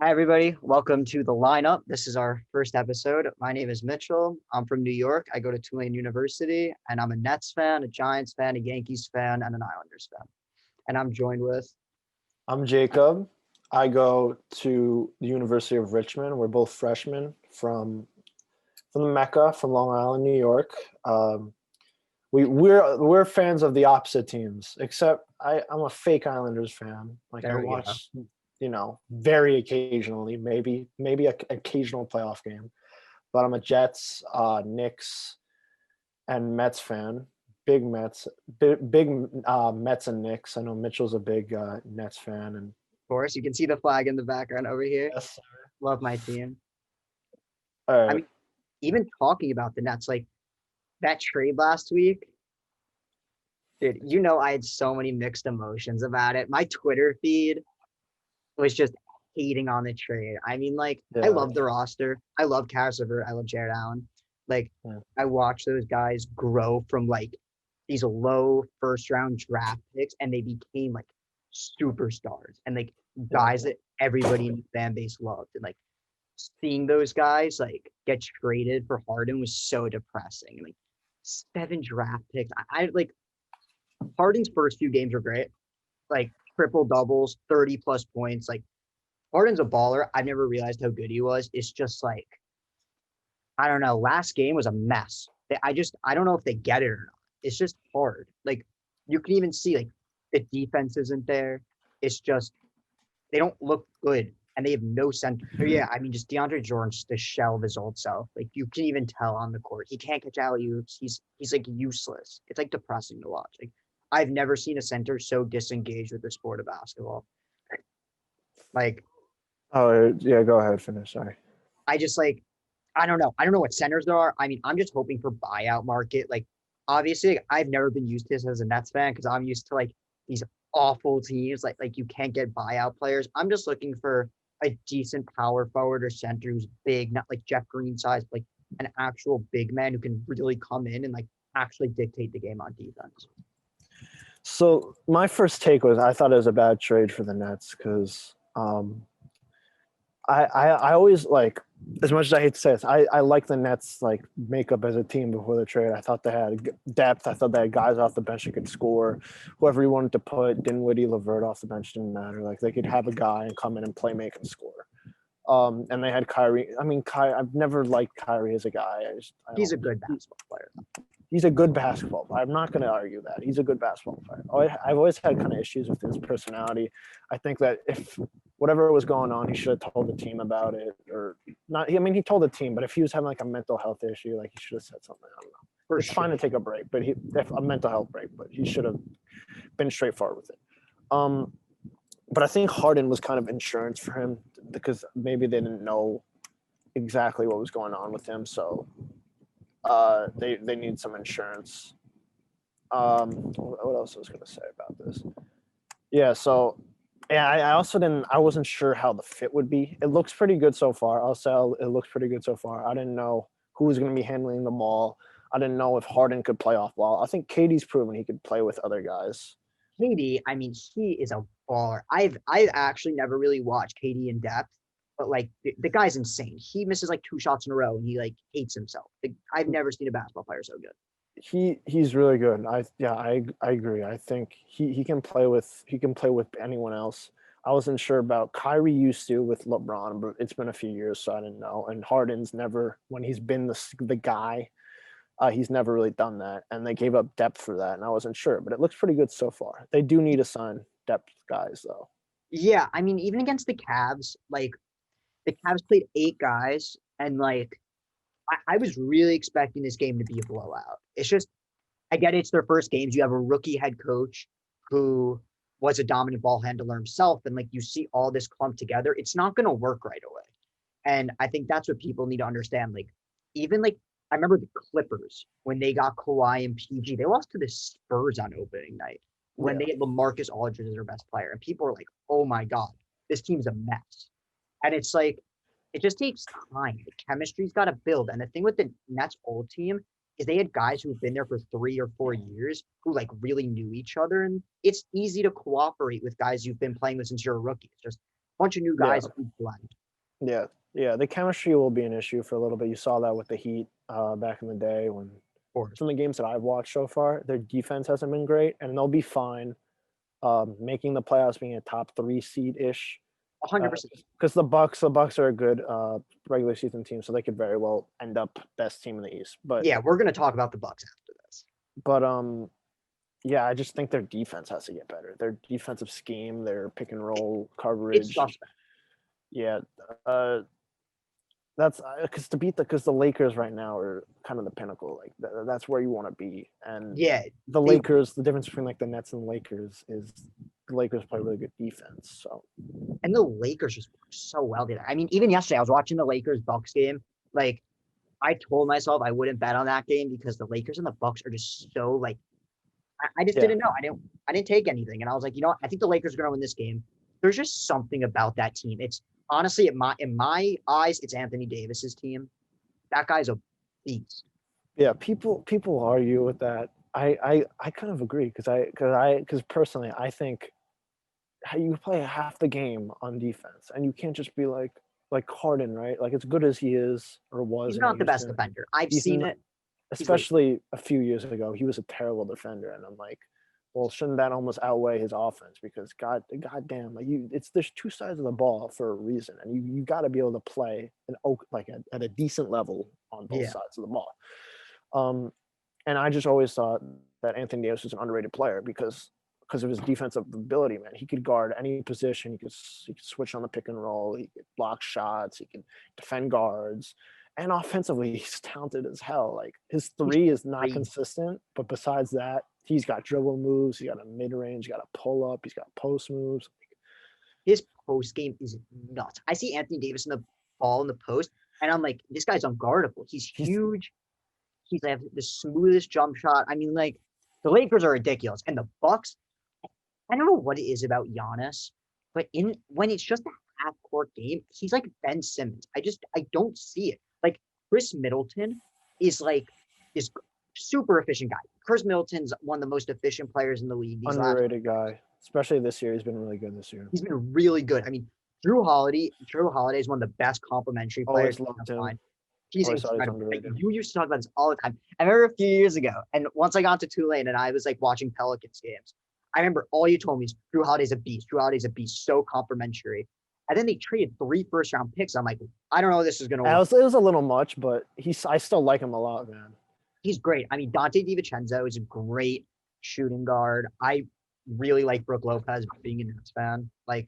Hi, everybody. Welcome to the lineup. This is our first episode. My name is Mitchell. I'm from New York. I go to Tulane University, and I'm a Nets fan, a Giants fan, a Yankees fan, and an Islanders fan. And I'm joined with I'm Jacob. I go to the University of Richmond. We're both freshmen from the Mecca, from Long Island, New York. We're fans of the opposite teams, except I'm a fake Islanders fan. Like I there we go. watch, very occasionally, maybe a occasional playoff game. But I'm a Jets, Knicks, and Mets fan. Big Mets, big Mets and Knicks. I know Mitchell's a big Nets fan, and Of course, you can see the flag in the background over here. yes. Love my team. All I right. mean, even talking about the Nets, like that trade last week, dude, I had so many mixed emotions about it. My Twitter feed was just hating on the trade. I mean, like, I Yeah. love the roster. I love Cassiver. I love Jared Allen. Like, Yeah. I watched those guys grow from like these low first round draft picks and they became like superstars and like guys that everybody in the fan base loved. And like seeing those guys like get traded for Harden was so depressing. Like 7 draft picks. I like Harden's first few games were great. Like triple doubles, 30 plus points. Like Harden's a baller. I've never realized how good he was. It's just like, I don't know. Last game was a mess. I don't know if they get it or not. It's just hard. Like you can even see like the defense isn't there. It's just they don't look good and they have no center. Yeah, I mean, just DeAndre Jordan's the shell of his old self. Like you can even tell on the court, he can't catch alley-oops. He's like useless. It's like depressing to watch. Like I've never seen a center so disengaged with the sport of basketball. Like Oh yeah. Go ahead. Finish. Sorry. I just like I don't know. I don't know what centers there are. I mean, I'm just hoping for buyout market. Like obviously, like, I've never been used to this as a Nets fan because I'm used to like these awful teams. Like you can't get buyout players. I'm just looking for a decent power forward or center who's big, not like Jeff Green size, like an actual big man who can really come in and like actually dictate the game on defense. So my first take was I thought it was a bad trade for the Nets because I always like, as much as I hate to say this, I like the Nets like makeup as a team before the trade. I thought they had depth. I thought they had guys off the bench that could score. Whoever you wanted to put, Dinwiddie, Levert off the bench didn't matter. Like they could have a guy and come in and play, make, and score. And they had Kyrie. I mean, I've never liked Kyrie as a guy. I He's a don't. good basketball player. He's a good basketball player. I'm not going to argue that. He's a good basketball player. I've always had kind of issues with his personality. I think that if whatever was going on, he should have told the team about it, or not. I mean, he told the team, but if he was having like a mental health issue, like he should have said something. I don't know. It's fine to take a break, but a mental health break, but he should have been straightforward with it. But I think Harden was kind of insurance for him because maybe they didn't know exactly what was going on with him, so they need some insurance. What else I was going to say about this? Yeah, so yeah, I wasn't sure how the fit would be. It looks pretty good so far. It looks pretty good so far. I didn't know who was going to be handling the ball. I didn't know if Harden could play off ball. I think Katie's proven he could play with other guys. KD, I mean, he is a baller. I've actually never really watched KD in depth, but like the guy's insane. He misses like 2 shots in a row and he like hates himself. Like, I've never seen a basketball player so good. He's really good. I agree. I think he can play with anyone else. I wasn't sure about Kyrie used to with LeBron, but it's been a few years, so I didn't know. And Harden's never, when he's been the guy, he's never really done that. And they gave up depth for that, and I wasn't sure. But it looks pretty good so far. They do need to sign depth guys, though. Yeah, I mean, even against the Cavs, like the Cavs played 8 guys, and like I was really expecting this game to be a blowout. It's just I get it's their first games. You have a rookie head coach who was a dominant ball handler himself, and like you see all this clump together, it's not going to work right away. And I think that's what people need to understand. Like even like I remember the Clippers when they got Kawhi and PG, they lost to the Spurs on opening night when Yeah. they had LaMarcus Aldridge as their best player, and people were like, "Oh my god, this team's a mess." And it's like it just takes time. The chemistry's got to build. And the thing with the Nets old team is they had guys who've been there for 3 or 4 years who like really knew each other. And it's easy to cooperate with guys you've been playing with since you're a rookie. It's just bunch of new guys who blend. Yeah. The chemistry will be an issue for a little bit. You saw that with the Heat back in the day when some of the games that I've watched so far, their defense hasn't been great, and they'll be fine making the playoffs, being a top 3 seed ish. 100%. Because the Bucs are a good regular season team, so they could very well end up best team in the East. But yeah, we're gonna talk about the Bucs after this. But yeah, I just think their defense has to get better. Their defensive scheme, their pick and roll coverage. It's suspect. Yeah, that's because the Lakers right now are kind of the pinnacle. Like that's where you want to be. And yeah, the Lakers, the difference between like the Nets and Lakers is the Lakers play really good defense. So, and the Lakers just work so well today. I mean, even yesterday I was watching the Lakers Bucs game. Like, I told myself I wouldn't bet on that game because the Lakers and the Bucs are just so like. I just didn't know. I didn't take anything, and I was like, you know what? I think the Lakers are going to win this game. There's just something about that team. It's honestly, in my eyes, it's Anthony Davis's team. That guy's a beast. Yeah, people argue with that. I kind of agree because personally I think you play half the game on defense, and you can't just be like Harden, right? Like as good as he is or was, he's not the best defender. I've seen it. Especially a few years ago, he was a terrible defender, and I'm like, well, shouldn't that almost outweigh his offense? Because goddamn, there's 2 sides of the ball for a reason, and you got to be able to play at a decent level on both sides of the ball. And I just always thought that Anthony Davis was an underrated player because of his defensive ability. Man, he could guard any position. He could switch on the pick and roll. He could block shots. He could defend guards. And offensively, he's talented as hell. Like his 3 is not consistent, but besides that, he's got dribble moves. He's got a mid-range. He's got a pull-up. He's got post moves. His post game is nuts. I see Anthony Davis in the ball in the post, and I'm like, this guy's unguardable. He's huge. He's like the smoothest jump shot. I mean, like the Lakers are ridiculous, and the Bucs. I don't know what it is about Giannis, but when it's just a half-court game, he's like Ben Simmons. I don't see it. Like Chris Middleton is super efficient guy. Chris Middleton's one of the most efficient players in the league. Underrated guy, especially this year. He's been really good this year. He's been really good. I mean, Drew Holiday is one of the best complimentary players. He's incredible. Like, you used to talk about this all the time. I remember a few years ago, and once I got to Tulane and I was like watching Pelicans games, I remember all you told me is Drew Holiday's a beast. Drew Holiday's a beast, so complimentary. And then they traded 3 first-round picks. I'm like, I don't know how this is going to work. It was a little much, but I still like him a lot, man. He's great. I mean, Dante DiVincenzo is a great shooting guard. I really like Brook Lopez being a Nets fan. Like,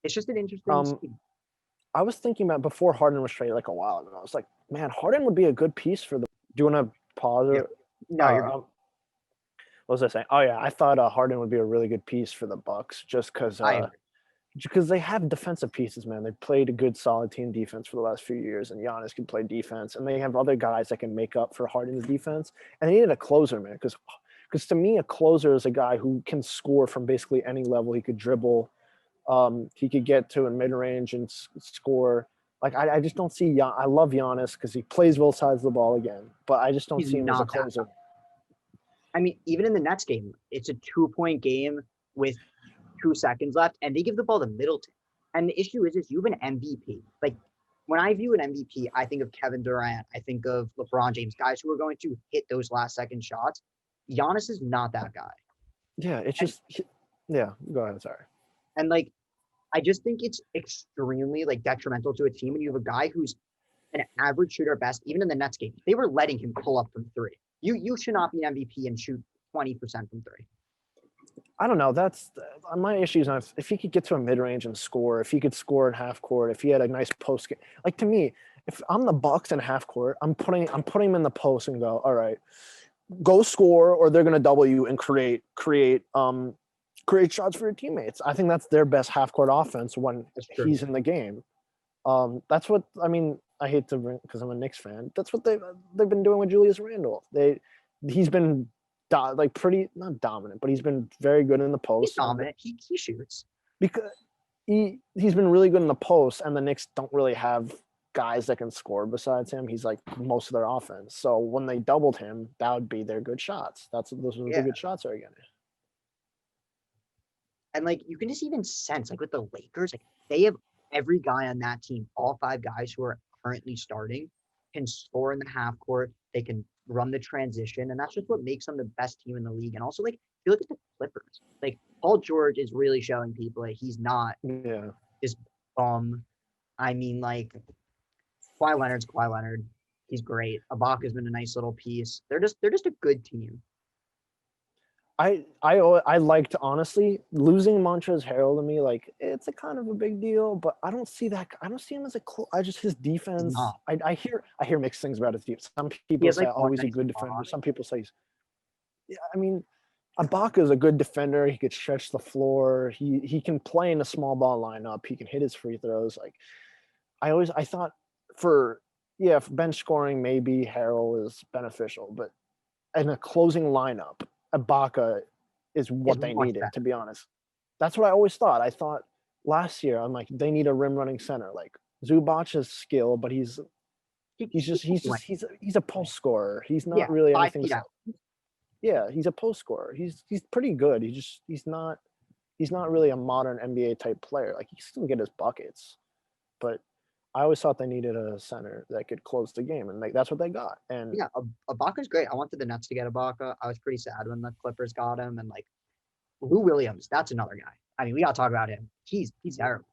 it's just an interesting scheme. I was thinking about before Harden was traded like a while ago. I was like, man, Harden would be a good piece for the. Do you want to pause? Or, no, you're good. What was I saying? Oh yeah, I thought Harden would be a really good piece for the Bucs just because they have defensive pieces, man. They've played a good, solid team defense for the last few years, and Giannis can play defense, and they have other guys that can make up for Harden's defense. And they needed a closer, man, because to me, a closer is a guy who can score from basically any level. He could dribble, he could get to a mid-range and score. Like I just don't see. I love Giannis because he plays both sides of the ball again, but I just don't see him as a closer. I mean, even in the Nets game, it's a 2-point game with 2 seconds left, and they give the ball to Middleton. And the issue is you have an MVP. Like, when I view an MVP, I think of Kevin Durant. I think of LeBron James, guys who are going to hit those last-second shots. Giannis is not that guy. Yeah, it's just – yeah, go ahead. Sorry. And, like, I just think it's extremely, like, detrimental to a team when you have a guy who's an average shooter at best, even in the Nets game. They were letting him pull up from 3. You should not be an MVP and shoot 20% from 3. I don't know. That's my issue is not if he could get to a mid-range and score, if he could score in half court, if he had a nice post game. Like to me, if I'm the Bucs in half court, I'm putting him in the post and go, all right, go score or they're gonna double you and create shots for your teammates. I think that's their best half court offense when he's in the game. That's what I mean. I hate to bring because I'm a Knicks fan. That's what they've been doing with Julius Randle. He's been pretty not dominant, but he's been very good in the post. He's dominant. He shoots because he's been really good in the post, and the Knicks don't really have guys that can score besides him. He's like most of their offense. So when they doubled him, that would be their good shots. Those were the good shots they're getting. And like you can just even sense like with the Lakers, like they have every guy on that team, all 5 guys who are currently starting, can score in the half court. They can run the transition, and that's just what makes them the best team in the league. And also, like if you look at the Clippers, like Paul George is really showing people that he's not this bum. I mean, like Kawhi Leonard's Kawhi Leonard. He's great. Ibaka's been a nice little piece. They're just a good team. I liked, honestly, losing Montrezl Harrell to me, like it's a kind of a big deal, but I don't see him as his defense. Not. I hear mixed things about his defense. Some He people has say like one he's a nice good spot. defender. Some people say I mean, Ibaka is a good defender. He could stretch the floor. He can play in a small ball lineup. He can hit his free throws. Like I thought for bench scoring, maybe Harrell is beneficial, but in a closing lineup, Ibaka is what they needed, better. to be honest. That's what I always thought. I thought last year, I'm like, they need a rim running center. Like Zubac's skill, but he's a post scorer. He's not really 5 anything. feet out. Yeah, he's a post scorer. He's pretty good. He's not really a modern NBA type player. Like he can still get his buckets, but I always thought they needed a center that could close the game, and that's what they got. And yeah, Ibaka's great. I wanted the Nets to get Ibaka. I was pretty sad when the Clippers got him, and like Lou Williams, that's another guy. I mean, we gotta talk about him. He's terrible.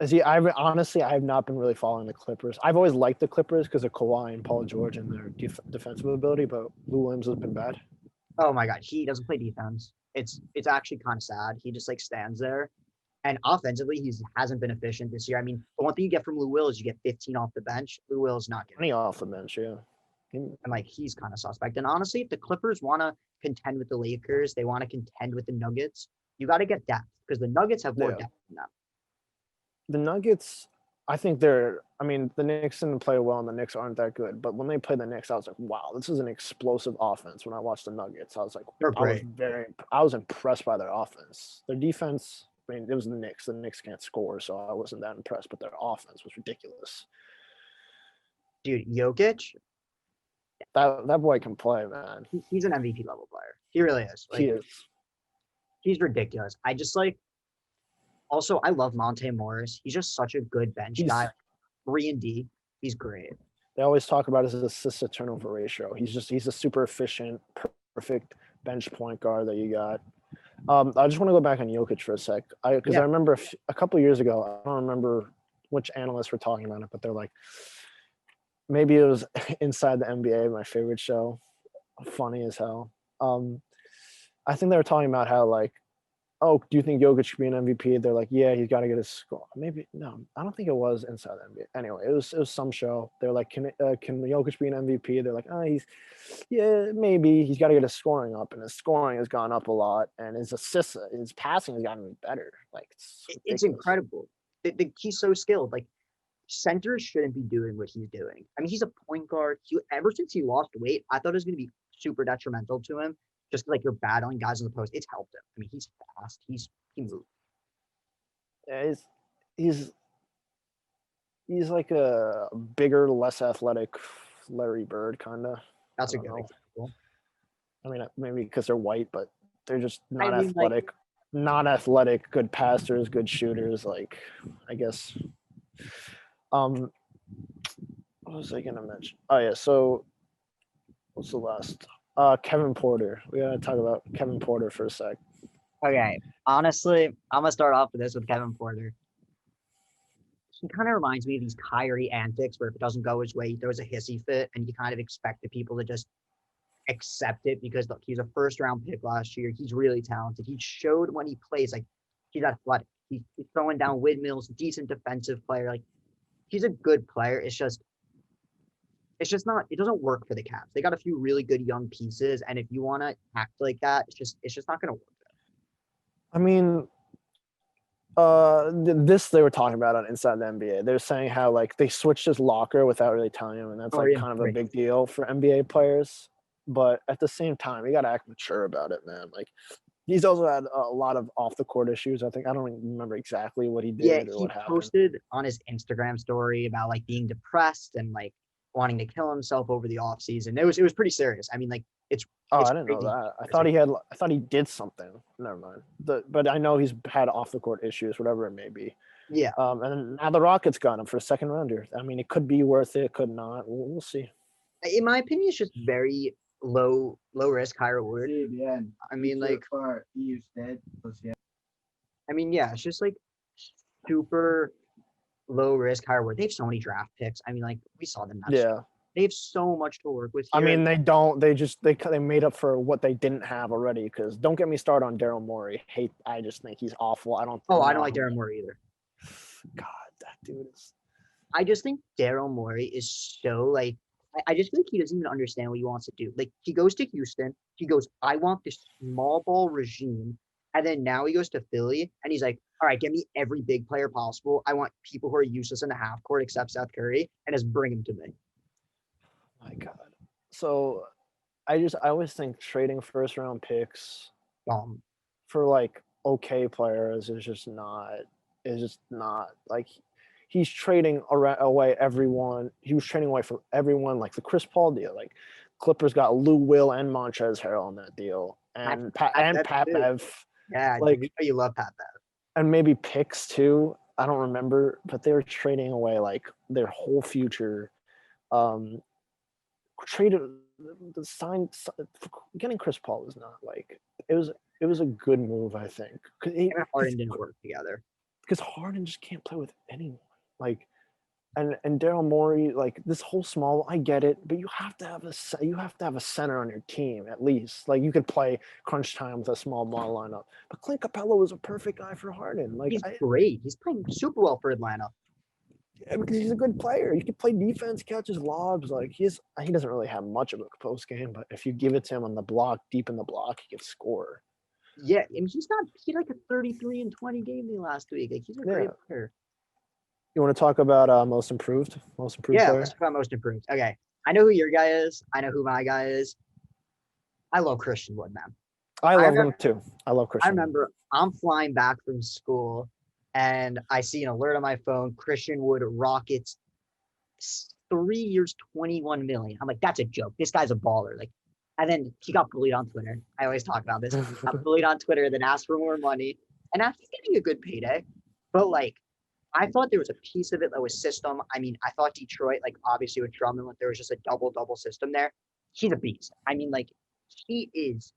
I have not been really following the Clippers. I've always liked the Clippers because of Kawhi and Paul George and their defensive ability, but Lou Williams has been bad. Oh my god, he doesn't play defense. It's actually kind of sad. He just like stands there. And offensively, he hasn't been efficient this year. I mean, the one thing you get from Lou Will is you get 15 off the bench. Lou Will is not getting 20 off the bench, yeah. And like he's kind of suspect. And honestly, if the Clippers want to contend with the Lakers, they want to contend with the Nuggets, you got to get depth because the Nuggets have more depth than them. The Nuggets, I think the Knicks didn't play well and the Knicks aren't that good. But when they played the Knicks, I was like, wow, this is an explosive offense. When I watched the Nuggets, I was like, I was impressed by their offense. Their defense, I mean, it was the Knicks. The Knicks can't score, so I wasn't that impressed. But their offense was ridiculous. Dude, Jokic, that boy can play, man. He's an MVP level player. He really is. Like, he is. He's ridiculous. I just like. Also, I love Monte Morris. He's just such a good bench guy. 3-and-D. He's great. They always talk about his assist to turnover ratio. He's a super efficient, perfect bench point guard that you got. I just want to go back on Jokic for a sec. I remember a couple of years ago, I don't remember which analysts were talking about it, but they're like, maybe it was Inside the NBA, my favorite show. Funny as hell. I think they were talking about how like, oh, do you think Jokic should be an MVP? They're like, yeah, he's got to get his score. Maybe no, I don't think it was Inside the NBA. Anyway, it was some show. They're like, can Jokic be an MVP? They're like, maybe he's got to get his scoring up, and his scoring has gone up a lot, and his assists, his passing has gotten better. Like it's incredible. He's so skilled. Like centers shouldn't be doing what he's doing. I mean, he's a point guard. Ever since he lost weight, I thought it was going to be super detrimental to him. Just like you're battling guys in the post, it's helped him. I mean, he's fast. He moves. Yeah, he's like a bigger, less athletic Larry Bird, kind of. That's a good example. I mean, maybe because they're white, but they're just not athletic. Like, not athletic, good passers, good shooters. Like, I guess. What was I gonna mention? Oh yeah. So, what's the last? Kevin Porter. We gotta talk about Kevin Porter for a sec. Okay. Honestly, I'm gonna start off with this with Kevin Porter. He kind of reminds me of these Kyrie antics where if it doesn't go his way, he throws a hissy fit, and you kind of expect the people to just accept it because look, he's a first-round pick last year. He's really talented. He showed when he plays, like he's athletic. He's throwing down windmills, decent defensive player. Like he's a good player. It's just not. It doesn't work for the Cavs. They got a few really good young pieces, and if you want to act like that, it's just not going to work. I mean, this they were talking about on Inside the NBA. They're saying how like they switched his locker without really telling him, and that's kind of a big deal for NBA players. But at the same time, you got to act mature about it, man. Like he's also had a lot of off the court issues. I don't remember exactly what he did or what happened. He posted on his Instagram story about like being depressed and like wanting to kill himself over the offseason. It was pretty serious. I mean, like Oh, it's I didn't know crazy. that. It's like, I thought he did something. Never mind. But I know he's had off the court issues, whatever it may be. yeah, And now the Rockets got him for a second rounder. I mean, it could be worth it, could not. We'll see. in my opinion, it's just very low risk, high reward. I mean, like, I mean, yeah, it's just like super low risk, high reward. They have so many draft picks. I mean, like we saw them. Yeah. They have so much to work with I here. mean, they don't. They made up for what they didn't have already. Because don't get me started on Darryl Morey. I just think he's awful. I don't like Darryl Morey either. God, that dude is. I just think Daryl Morey is so like. I just feel like he doesn't even understand what he wants to do. Like he goes to Houston, he goes, I want this small ball regime, and then now he goes to Philly, and he's like, all right, get me every big player possible. I want people who are useless in the half court except Seth Curry, and just bring him to me. My God. So, I always think trading first round picks for like okay players is just not like he's trading away everyone. He was trading away from everyone, like the Chris Paul deal. Like Clippers got Lou Will and Montrezl Harrell on that deal, and Pat Bev. Yeah, like you love Pat Bev, and maybe picks too. I don't remember, but they were trading away like their whole future. Traded the sign getting Chris Paul was not like it was a good move, I think. Harden didn't work together because Harden just can't play with anyone. Like and Daryl Morey, like this whole small, I get it, but you have to have a center on your team at least. Like you could play crunch time with a small ball lineup. But Clint Capella was a perfect guy for Harden. Like he's great. He's playing super well for Atlanta. Yeah, because he's a good player. He can play defense, catches lobs. Like he doesn't really have much of a post game, but if you give it to him on the block, deep in the block, he can score. Yeah, and he had like a 33 and 20 game last week. Like he's a great player. You want to talk about most improved Yeah, player? let's talk about most improved. Okay, I know who your guy is. I know who my guy is. I love Christian Wood, man. I love him too. I love Christian. I remember I'm flying back from school, and I see an alert on my phone. Christian Wood Rockets 3 years, 21 million. I'm like, that's a joke. This guy's a baller. Like, and then he got bullied on Twitter. I always talk about this. Got bullied on Twitter, then asked for more money, and after getting a good payday, but like. I thought there was a piece of it that was system. I mean, I thought Detroit, like obviously with Drummond, there was just a double system there. He's a beast. I mean, like he is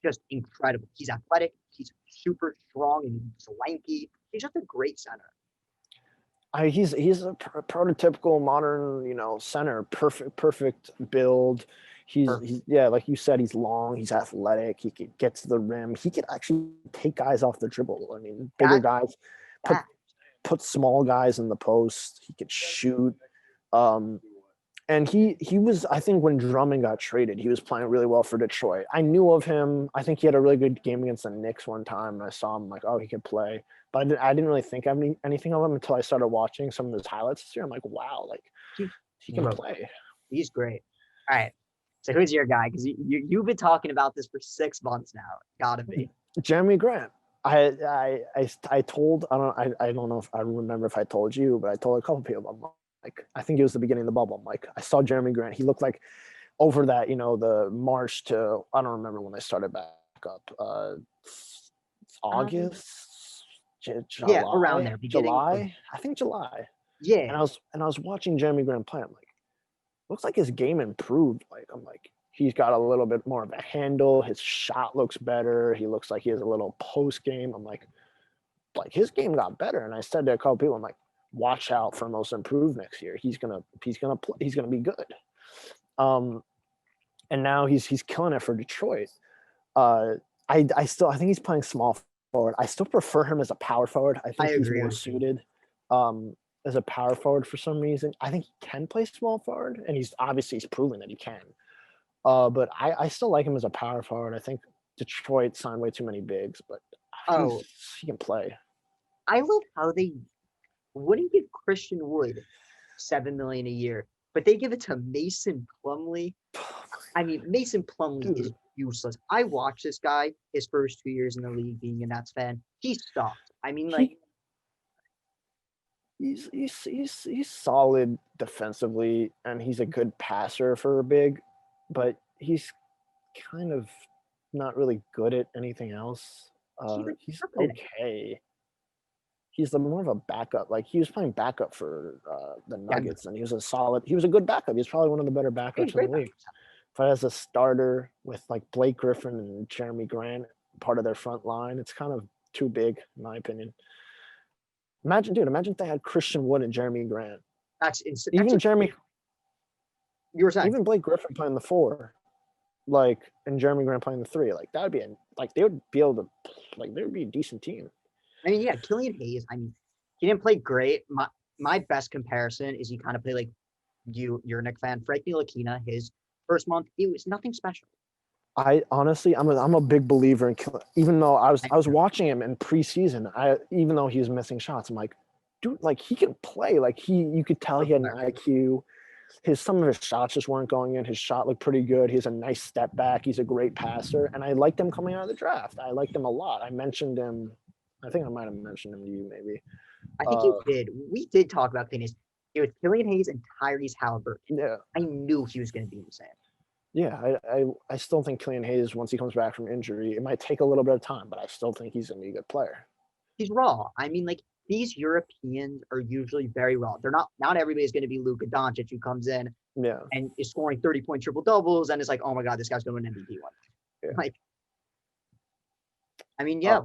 just incredible. He's athletic. He's super strong and he's lanky. He's just a great center. He's a prototypical modern, center. Perfect build. He's like you said, he's long. He's athletic. He could get to the rim. He could actually take guys off the dribble. I mean, bigger guys. Put small guys in the post. He could shoot. And he was, I think when Drummond got traded, he was playing really well for Detroit. I knew of him. I think he had a really good game against the Knicks one time. And I saw him like, oh, he could play. But I didn't really think anything of him until I started watching some of his highlights this year. I'm like, wow, like he can play. He's great. All right. So who's your guy? Because you've been talking about this for 6 months now. Gotta be. Jeremy Grant. I told I don't know if I remember if I told you, but I told a couple people. I'm like, I think it was the beginning of the bubble. I'm like, I saw Jeremy Grant. He looked like over that, the March to I don't remember when they started back up. August, July, yeah, around there. July, I think July. Yeah. And I was watching Jeremy Grant play. I'm like, looks like his game improved. Like I'm like. He's got a little bit more of a handle. His shot looks better. He looks like he has a little post game. I'm like his game got better. And I said to a couple people, I'm like, watch out for most improved next year. He's gonna play. He's gonna be good. And now he's killing it for Detroit. I think he's playing small forward. I still prefer him as a power forward. I think he's more suited as a power forward for some reason. I think he can play small forward, and he's proven that he can. But I still like him as a power forward. I think Detroit signed way too many bigs, but he can play. I love how they wouldn't give Christian Wood $7 million a year, but they give it to Mason Plumlee. I mean, Mason Plumlee is useless. I watched this guy his first 2 years in the league being a Nets fan. He sucked. I mean, like he's solid defensively, and he's a good passer for a big. But he's kind of not really good at anything else. He's okay. He's more of a backup. Like he was playing backup for the Nuggets, and he was a good backup. He's probably one of the better backups in the league. But as a starter with like Blake Griffin and Jeremy Grant part of their front line, it's kind of too big, in my opinion. Imagine if they had Christian Wood and Jeremy Grant. That's insane. You were saying even Blake Griffin playing the 4, like, and Jeremy Grant playing the 3, like that would be they would be able to, like, they would be a decent team. I mean, yeah, Killian Hayes. I mean, he didn't play great. My best comparison is he kind of played like you're a Knicks fan. Frank Ntilikina, his first month, it was nothing special. I honestly, I'm a big believer in even though I was watching him in preseason. Even though he was missing shots, I'm like, dude, like he can play. Like you could tell he had an IQ. Some of his shots just weren't going in. His shot looked pretty good. He has a nice step back. He's a great passer, and I liked him coming out of the draft. I liked him a lot. I mentioned him. I think I might have mentioned him to you, maybe. I think you did. We did talk about Killian Hayes. It was Killian Hayes and Tyrese Halliburton. Yeah, I knew he was going to be insane. Yeah, I still think Killian Hayes, once he comes back from injury, it might take a little bit of time, but I still think he's going to be a good player. He's raw. I mean, like, these Europeans are usually very raw. They're not everybody's going to be Luka Doncic, who comes in and is scoring 30-point triple-doubles and is like, oh my God, this guy's going to win MVP one. Yeah. Like, I mean, yeah.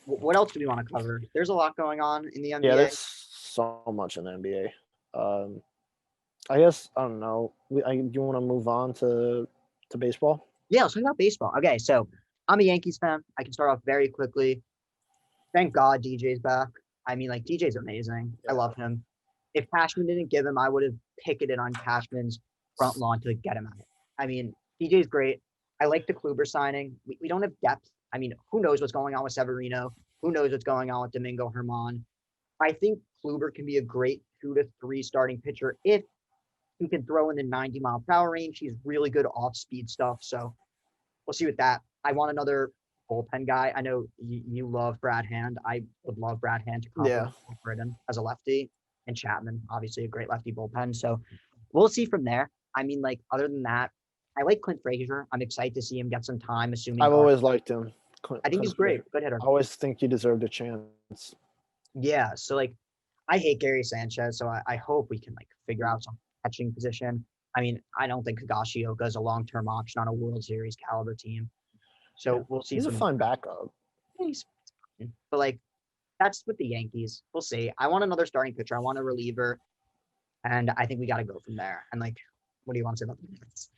What else do we want to cover? There's a lot going on in the NBA. Yeah, there's so much in the NBA. I guess, I don't know. Do you want to move on to baseball? Yeah, let's talk about baseball. Okay, so I'm a Yankees fan. I can start off very quickly. Thank God DJ's back. I mean, like, DJ's amazing. Yeah. I love him. If Cashman didn't give him, I would have picketed on Cashman's front lawn to get him out. I mean, DJ's great. I like the Kluber signing. We don't have depth. I mean, who knows what's going on with Severino? Who knows what's going on with Domingo Germán? I think Kluber can be a great 2 to 3 starting pitcher if he can throw in the 90-mile-per-hour range. He's really good off-speed stuff. So we'll see with that. I want another bullpen guy. I know you love Brad Hand. I would love Brad Hand to complement Britton as a lefty, and Chapman, obviously a great lefty bullpen. So we'll see from there. I mean, like, other than that, I like Clint Frazier. I'm excited to see him get some time, assuming I've always liked him. I think he's great. Good hitter. I always think he deserved a chance. Yeah. So, like, I hate Gary Sanchez, so I hope we can, like, figure out some catching position. I mean, I don't think Higashioka is a long-term option on a World Series caliber team. So we'll see. He's a fun backup. He's fine. But, like, that's with the Yankees. We'll see. I want another starting pitcher. I want a reliever. And I think we got to go from there. And, like, what do you want to say about the Yankees?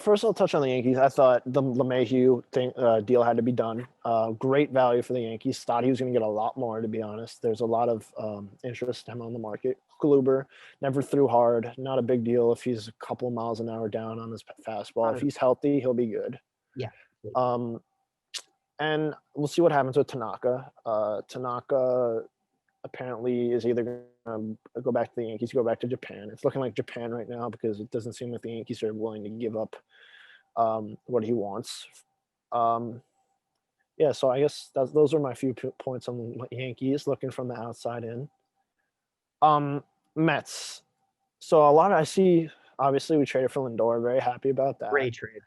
First, I'll touch on the Yankees. I thought the LeMahieu deal had to be done. Great value for the Yankees. Thought he was going to get a lot more, to be honest. There's a lot of interest in him on the market. Kluber never threw hard. Not a big deal if he's a couple of miles an hour down on his fastball. If he's healthy, he'll be good. Yeah. And we'll see what happens with Tanaka. Tanaka apparently is either going to go back to the Yankees, go back to Japan. It's looking like Japan right now because it doesn't seem like the Yankees are willing to give up what he wants. Yeah, so I guess those are my few points on the Yankees looking from the outside in. Mets. So I see, obviously we traded for Lindor. Very happy about that. Great trade.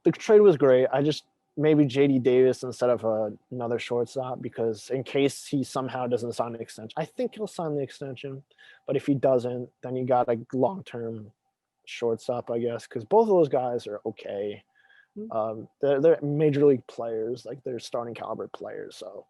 The trade was great. I just maybe JD Davis instead of another shortstop, because in case he somehow doesn't sign an extension, I think he'll sign the extension. But if he doesn't, then you got a long-term shortstop, I guess, because both of those guys are okay. They're major league players, like they're starting caliber players. So,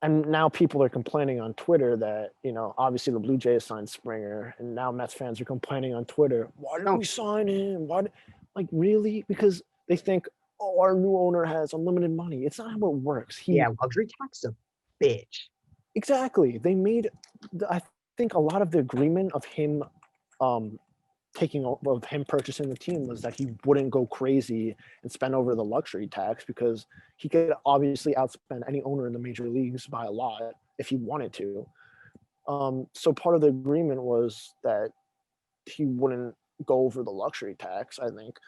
and now people are complaining on Twitter that, obviously the Blue Jays signed Springer, and now Mets fans are complaining on Twitter, why didn't we sign him? Like, really? Because they think, our new owner has unlimited money. It's not how it works. Luxury tax is a bitch. Exactly. They made, I think a lot of the agreement of him purchasing the team was that he wouldn't go crazy and spend over the luxury tax, because he could obviously outspend any owner in the major leagues by a lot if he wanted to. So part of the agreement was that he wouldn't go over the luxury tax, I think.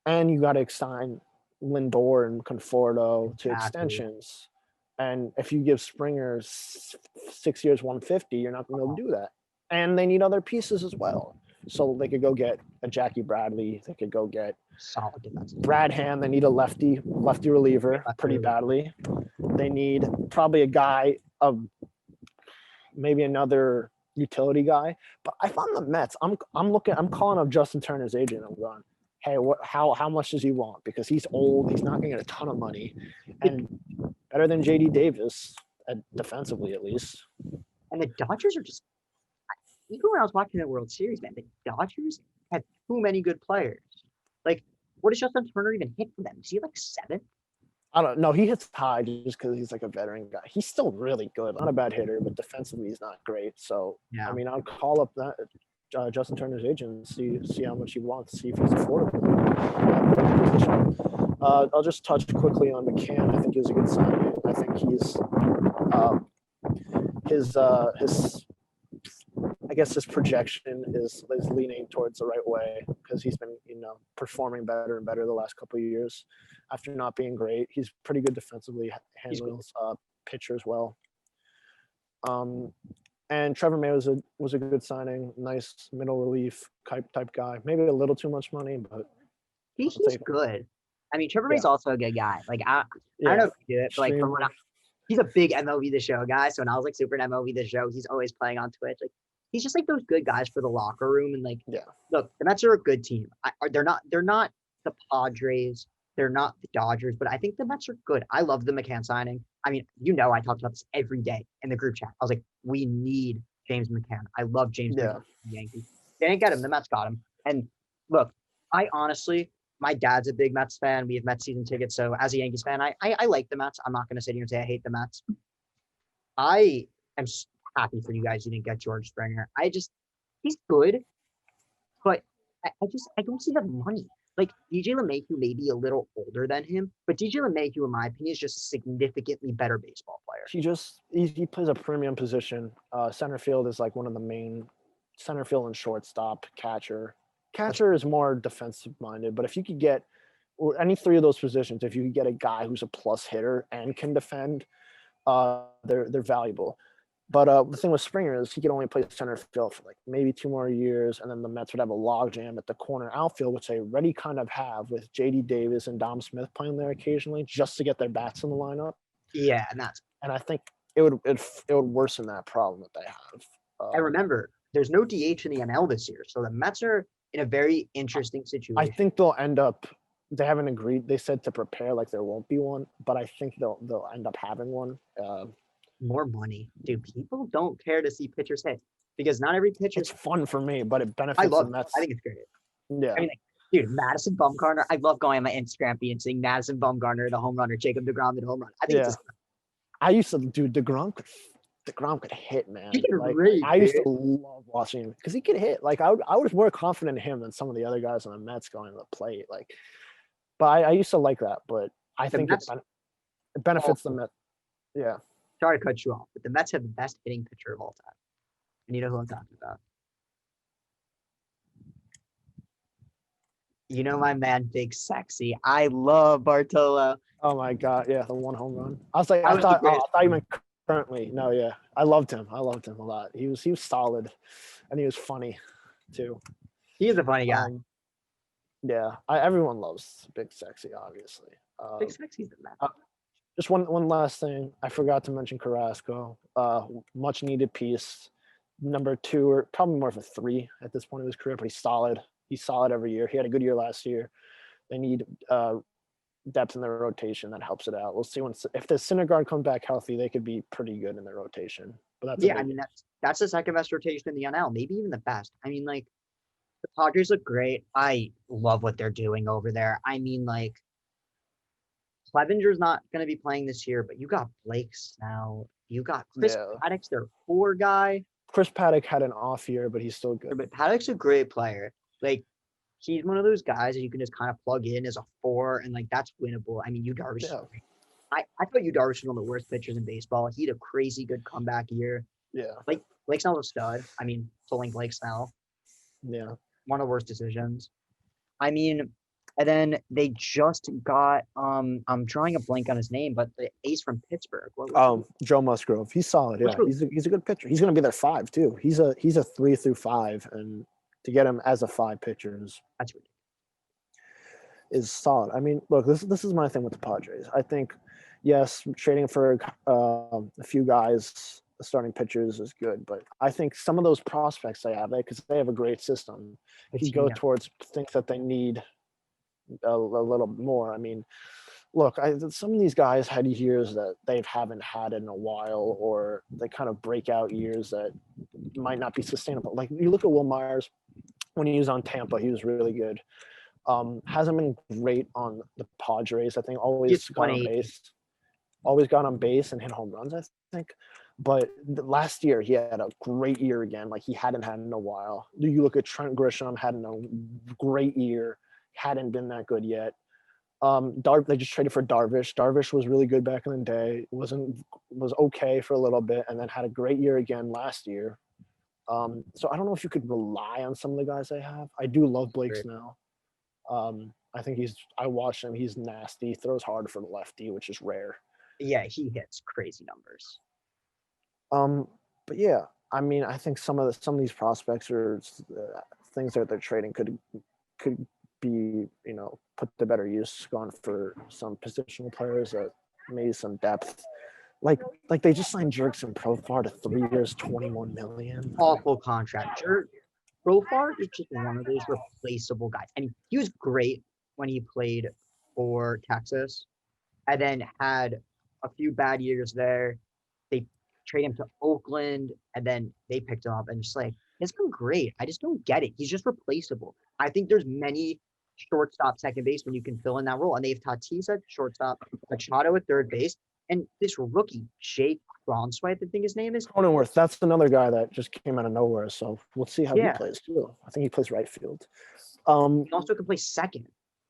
And you got to sign Lindor and Conforto to extensions. And if you give Springer 6 years, 150, you're not going to be able to do that. And they need other pieces as well. So they could go get a Jackie Bradley. They could go get solid defensive. Brad Hand. They need a lefty reliever pretty badly. They need probably a guy of maybe another utility guy. But if I'm the Mets, I'm calling up Justin Turner's agent. I'm going, hey, how much does he want? Because he's old. He's not going to get a ton of money, and better than JD Davis defensively at least. And the Dodgers are just, even when I was watching the World Series, man, the Dodgers have too many good players. Like, what does Justin Turner even hit for them? Is he like 7? I don't know. He hits high just because he's like a veteran guy. He's still really good. Not a bad hitter, but defensively he's not great. So, yeah. I mean, I'll call up that Justin Turner's agent and see how much he wants, see if he's affordable. I'll just touch quickly on McCann. I think he was a good signing. I think he's his projection is leaning towards the right way because he's been, performing better and better the last couple of years after not being great. He's pretty good defensively, handles pitcher as well. And Trevor May was a good signing, nice middle relief type guy. Maybe a little too much money, but he's good. I mean, Trevor May's also a good guy. Like I don't know if he did it, but like from when he's a big MLB The Show guy. So when I was like super in MLB The Show, he's always playing on Twitch. Like he's just like those good guys for the locker room. And like, look, the Mets are a good team. They're not the Padres. They're not the Dodgers, but I think the Mets are good. I love the McCann signing. I mean, I talked about this every day in the group chat. I was like, we need James McCann. I love James McCann, the Yankees. They didn't get him. The Mets got him. And look, my dad's a big Mets fan. We have Mets season tickets. So as a Yankees fan, I like the Mets. I'm not going to sit here and say I hate the Mets. I am happy for you guys. You didn't get George Springer. He's good, but I don't see the money. Like DJ LeMahieu may be a little older than him, but DJ LeMahieu, in my opinion, is just a significantly better baseball player. He plays a premium position. Center field is like one of the main center field and shortstop. Catcher is more defensive minded, but if you could get any three of those positions, if you could get a guy who's a plus hitter and can defend, they're valuable. But the thing with Springer is he could only play center field for like maybe 2 more years, and then the Mets would have a logjam at the corner outfield, which they already kind of have with J.D. Davis and Dom Smith playing there occasionally just to get their bats in the lineup. Yeah, and I think it would worsen that problem that they have. And remember, there's no DH in the NL this year, so the Mets are in a very interesting situation. I think they'll end up. They haven't agreed. They said to prepare like there won't be one, but I think they'll end up having one. More money, dude. People don't care to see pitchers hit because not every pitcher. It's fun for me, but it benefits the Mets. I think it's great. Yeah. I mean, dude, Madison Bumgarner. I love going on my Instagram feed and seeing Madison Bumgarner, the home runner, Jacob DeGrom, the home run. I think I used to do DeGrom could hit, man. I used to love watching him because he could hit. Like I was more confident in him than some of the other guys on the Mets going to the plate. Like, but I used to like that. But I think it benefits the Mets. Yeah. Sorry to cut you off, but the Mets have the best hitting pitcher of all time. And you know who I'm talking about. You know my man, Big Sexy. I love Bartolo. Oh my God, yeah, the one home run. I was like, I thought you meant currently. No, yeah, I loved him a lot. He was solid, and he was funny, too. He is a funny guy. Yeah, everyone loves Big Sexy, obviously. Big Sexy's the man. Just one last thing. I forgot to mention Carrasco. Much needed piece. Number 2, or probably more of a 3 at this point in his career, but he's solid. He's solid every year. He had a good year last year. They need depth in their rotation. That helps it out. We'll see if the Syndergaard comes back healthy, they could be pretty good in their rotation. But that's the second best rotation in the NL, maybe even the best. I mean, like the Padres look great. I love what they're doing over there. I mean, like Clevenger's not going to be playing this year, but you got Blake Snell. You got Chris Paddock's their 4 guy. Chris Paddock had an off year, but he's still good. But Paddock's a great player. Like, he's one of those guys that you can just kind of plug in as a 4, and, like, that's winnable. I mean, Yu Darvish. Yeah. I thought Yu Darvish was one of the worst pitchers in baseball. He had a crazy good comeback year. Yeah. Like, Blake Snell's a stud. I mean, pulling Blake Snell. Yeah. One of the worst decisions. I mean, and then they just got I'm drawing a blank on his name, but the ace from Pittsburgh. Joe Musgrove. He's solid. Yeah, he's a good pitcher. He's going to be their 5 too. He's a 3 through 5, and to get him as a 5 pitcher That's ridiculous. is solid. I mean, look, this is my thing with the Padres. I think, yes, trading for a few guys, starting pitchers is good, but I think some of those prospects they have, because they have a great system, if you go towards things that they need a little more. I mean, look, some of these guys had years that they haven't had in a while, or they kind of breakout years that might not be sustainable. Like you look at Will Myers when he was on Tampa, he was really good. Hasn't been great on the Padres. I think always got on base and hit home runs, I think. But last year he had a great year again, like he hadn't had in a while. You look at Trent Grisham, had a great year, hadn't been that good yet. They just traded for Darvish. Darvish was really good back in the day. Was okay for a little bit, and then had a great year again last year. So I don't know if you could rely on some of the guys they have. I do love Blake Snell. I think I watched him. He's nasty. He throws hard for the lefty, which is rare. Yeah, he hits crazy numbers. But yeah, I mean, I think some of these prospects or things that they're trading could be, put to better use, gone for some positional players that maybe some depth. Like they just signed Jurickson Profar to 3 years, $21 million. Awful contract. Profar is just one of those replaceable guys. And he was great when he played for Texas, and then had a few bad years there. They trade him to Oakland, and then they picked him up, and just like, it's been great. I just don't get it. He's just replaceable. I think there's many shortstop, second base when you can fill in that role. And they have Tatis at shortstop, Machado at third base, and this rookie, Jake Cronenworth, I think his name is. Cronenworth, that's another guy that just came out of nowhere. So we'll see how he plays too. I think he plays right field. He also can play second.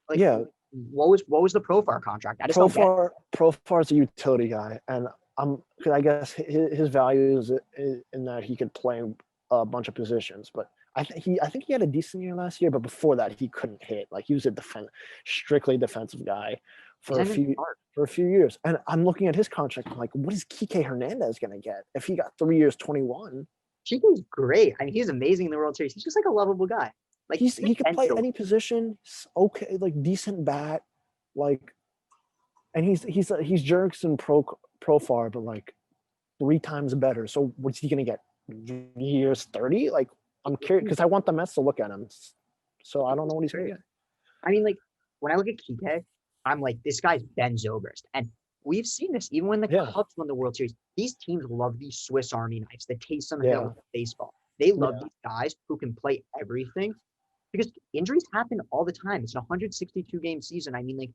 Like, yeah. What was the Profar contract? Profar's a utility guy, and I guess his value is in that he could play a bunch of positions, but I think he had a decent year last year, but before that he couldn't hit. Like he was a strictly defensive guy for a few years. And I'm looking at his contract. I'm like, what is Kike Hernandez gonna get if he got 3 years, 21? Kike's great. I mean, he's amazing in the World Series. He's just like a lovable guy. Like he can play any position. Okay, like decent bat, like, and he's Jurickson Profar, but like 3 times better. So what's he gonna get? Years 30? Like, I'm curious because I want the Mets to look at him. So I don't know what he's gonna get. I mean, like when I look at Kike, I'm like, this guy's Ben Zobrist, and we've seen this even when the Cubs won the World Series. These teams love these Swiss Army knives, the Taysom Hill of baseball. They love these guys who can play everything, because injuries happen all the time. It's an 162 game season. I mean, like,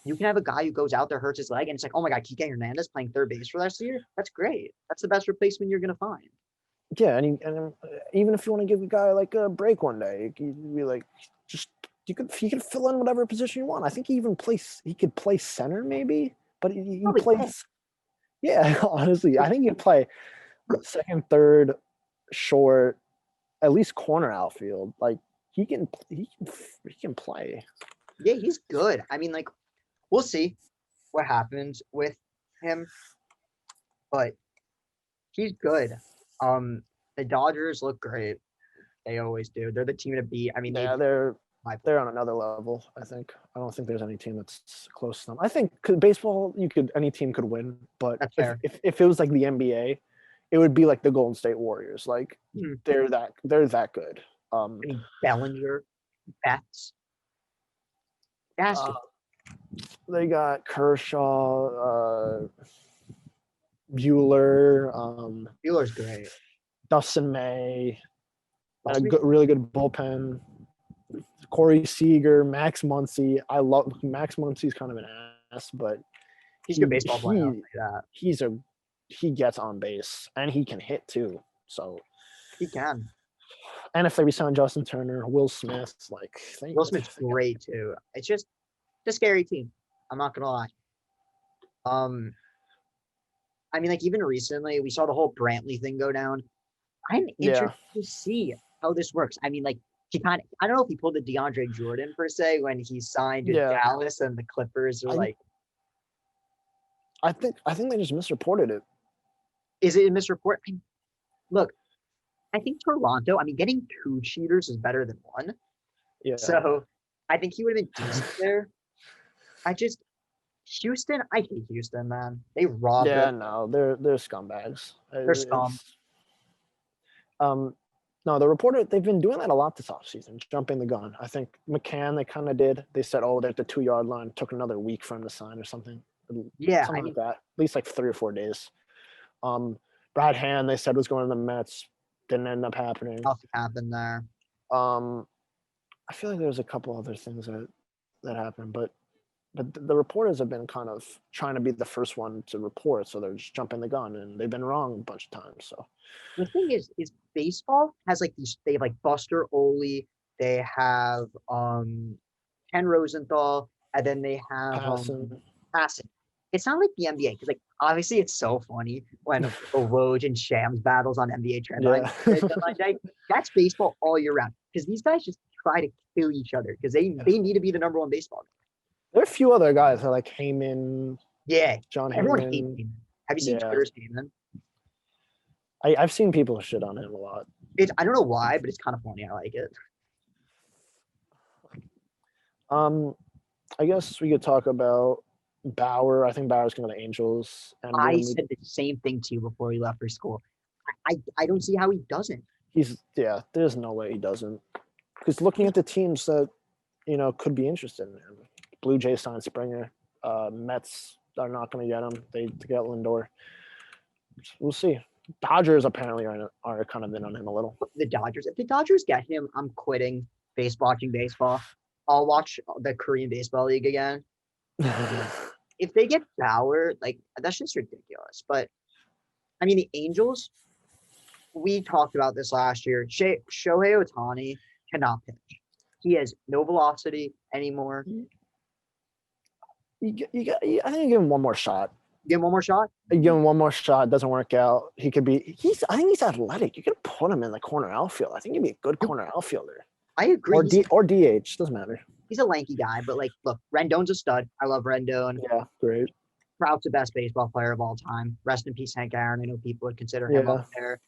you can have a guy who goes out there, hurts his leg, and it's like, oh my God, Kike Hernandez playing third base for the rest of the year? That's great. That's the best replacement you're going to find. Yeah, and even if you want to give a guy like a break one day, you'd be like, he could fill in whatever position you want. I think he could play center maybe, but he plays. Yeah, honestly, I think he'd play second, third, short, at least corner outfield. Like he can play. Yeah, he's good. I mean, like, we'll see what happens with him, but he's good. The Dodgers look great. They always do. They're the team to beat. I mean, they're on another level. I think. I don't think there's any team that's close to them. I think baseball, any team could win, but if it was like the NBA, it would be like the Golden State Warriors. Like they're that good. I mean, Bellinger, Betts. They got Kershaw, Bueller. Bueller's great. Dustin May, really good bullpen. Corey Seager, Max Muncy. I love Max Muncy's kind of an ass, but he's a good baseball player. He gets on base and he can hit too. So he can. And if they resign Justin Turner, Will Smith, Will Smith's great too. It's just a scary team. I'm not gonna lie. I mean, like, even recently we saw the whole Brantley thing go down. I'm interested to see how this works. I mean, like, I don't know if he pulled the DeAndre Jordan per se when he signed with Dallas and the Clippers were like. I think they just misreported it. Is it a misreport? Look, I think Toronto, I mean, getting 2 cheaters is better than 1. Yeah. So I think he would have been decent there. Houston, I hate Houston, man. They robbed Yeah, them. no, they're scumbags. They're scum. No, the reporter, they've been doing that a lot this offseason, jumping the gun. I think McCann, they kind of did. They said, oh, they're at the 2-yard line. Took another week for him to sign or something. Yeah, Something like that. At least like 3 or 4 days. Brad Hand, they said was going to the Mets. Didn't end up happening. nothing happened there. I feel like there was a couple other things that happened, but the reporters have been kind of trying to be the first one to report, so they're just jumping the gun, and they've been wrong a bunch of times. So The thing is baseball has like these. They have like Buster Olney. They have Ken Rosenthal, and then they have Passan. It's not like the NBA because like obviously it's so funny when Woj and Shams battles on NBA trade deadline day. That's baseball all year round because these guys just try to kill each other because they need to be the number 1 baseball guy. There are a few other guys like Heyman. Yeah, John everyone Heyman. hates Heyman. Have you seen Twitter's Heyman? I've seen people shit on him a lot. I don't know why, but it's kind of funny. I like it. I guess we could talk about Bauer. I think Bauer's going to the Angels. And I said the same thing to you before he left for school. I don't see how he doesn't. There's no way he doesn't. Because looking at the teams that, could be interested in him. Blue Jays signed Springer. Mets are not going to get him. They get Lindor. We'll see. Dodgers apparently are kind of in on him a little. The Dodgers. If the Dodgers get him, I'm quitting watching baseball. I'll watch the Korean Baseball League again. If they get Bauer, like that's just ridiculous. But I mean, the Angels. We talked about this last year. Shohei Ohtani cannot pitch. He has no velocity anymore. I think you give him one more shot. Give him one more shot? You give him one more shot. Doesn't work out. He could be. I think he's athletic. You could put him in the corner outfield. I think he'd be a good corner outfielder. I agree. Or DH. Doesn't matter. He's a lanky guy, but like, look, Rendon's a stud. I love Rendon. Yeah, great. Trout's the best baseball player of all time. Rest in peace, Hank Aaron. I know people would consider him up there.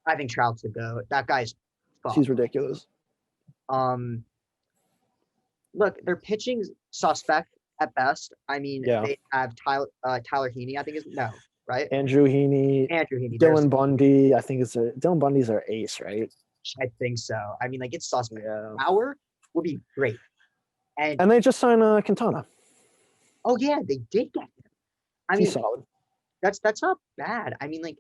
I think Trout's the GOAT. That guy's fucked. He's ridiculous. Look, their pitching's suspect at best. I mean, they have Tyler Heinke, I think right? Andrew Heaney. Dylan Bundy. I think Dylan Bundy's their ace, right? I think so. I mean, like it's suspect. Yeah. Bauer would be great. And they just signed Quintana. Oh yeah, they did get him. I mean, he's solid. That's not bad. I mean, like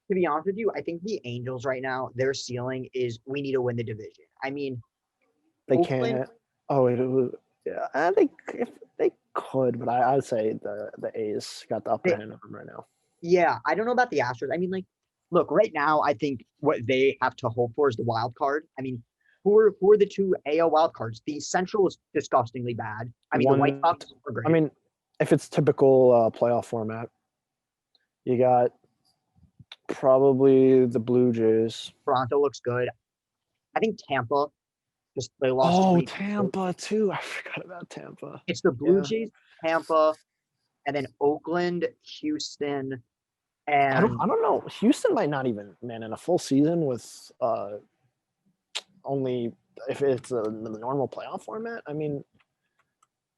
to be honest with you, I think the Angels right now, their ceiling is we need to win the division. I mean, they can't. Oh, I think if they could, but I'd say the A's got the upper hand on them right now. Yeah, I don't know about the Astros. I mean, like, look, right now, I think what they have to hope for is the wild card. I mean, who are the 2 AL wild cards? The Central is disgustingly bad. I mean, the White Sox are great. I mean, if it's typical playoff format, you got probably the Blue Jays. Toronto looks good. I think Tampa. They lost. Oh, Tampa too. I forgot about Tampa. It's the Blue Jays, Tampa, and then Oakland, Houston, and I don't know. Houston might not even in a full season with only if it's the normal playoff format. I mean,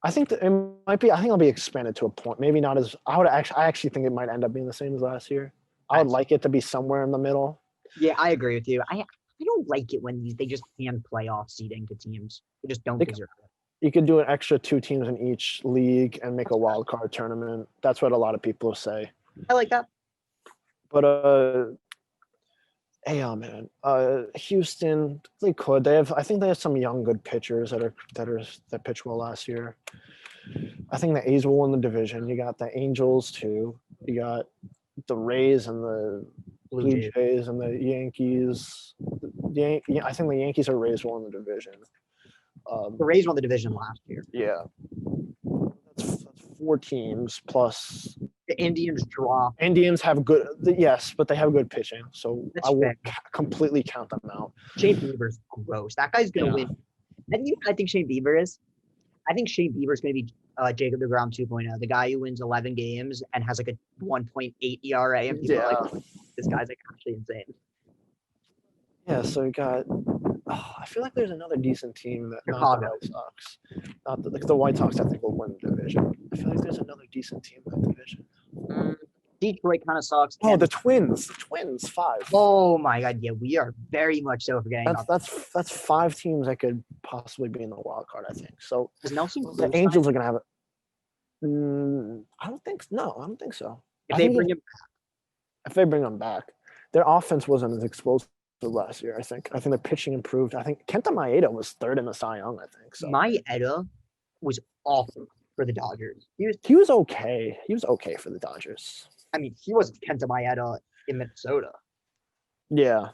I think that it might be. I think it'll be expanded to a point. Maybe not as. I actually think it might end up being the same as last year. I would like it to be somewhere in the middle. Yeah, I agree with you. I don't like it when they just hand playoff seeding to teams who just don't deserve it. You could do an extra 2 teams in each league and make a wild card tournament. That's what a lot of people say. I like that. But man, Houston, they could. I think they have some young good pitchers that pitched well last year. I think the A's will win the division. You got the Angels too. You got the Rays and the Blue Jays and the Yankees. I think the Yankees or Rays will win the division. The Rays won the division last year. Yeah. That's 4 teams plus. The Indians drop. Indians have but they have good pitching. So I won't completely count them out. Shane Bieber's gross. That guy's going to win. And I think Shane Bieber is. I think Shane Bieber's going to be Jacob deGrom 2.0, the guy who wins 11 games and has like a 1.8 ERA. And people are like, this guy's like actually insane. Yeah, so we got. I feel like there's another decent team that not the Chicago. White Sox, not the White Sox. I think will win the division. I feel like there's another decent team in that division. Detroit kind of sucks. Oh, the Twins. The Twins, 5. Oh my God, yeah, we are very much so forgetting about That's 5 teams that could possibly be in the wild card. I think so. Is Nelson The Cruz Angels signed? are gonna have it. I don't think. No, I don't think so. If I they think bring him, if they bring him back, their offense wasn't as explosive last year. I think their pitching improved. I think Kenta Maeda was 3rd in the Cy Young. I think so. Maeda was awful for the Dodgers. He was okay. He was okay for the Dodgers. I mean, he was Kenta Maeda in Minnesota. Yeah,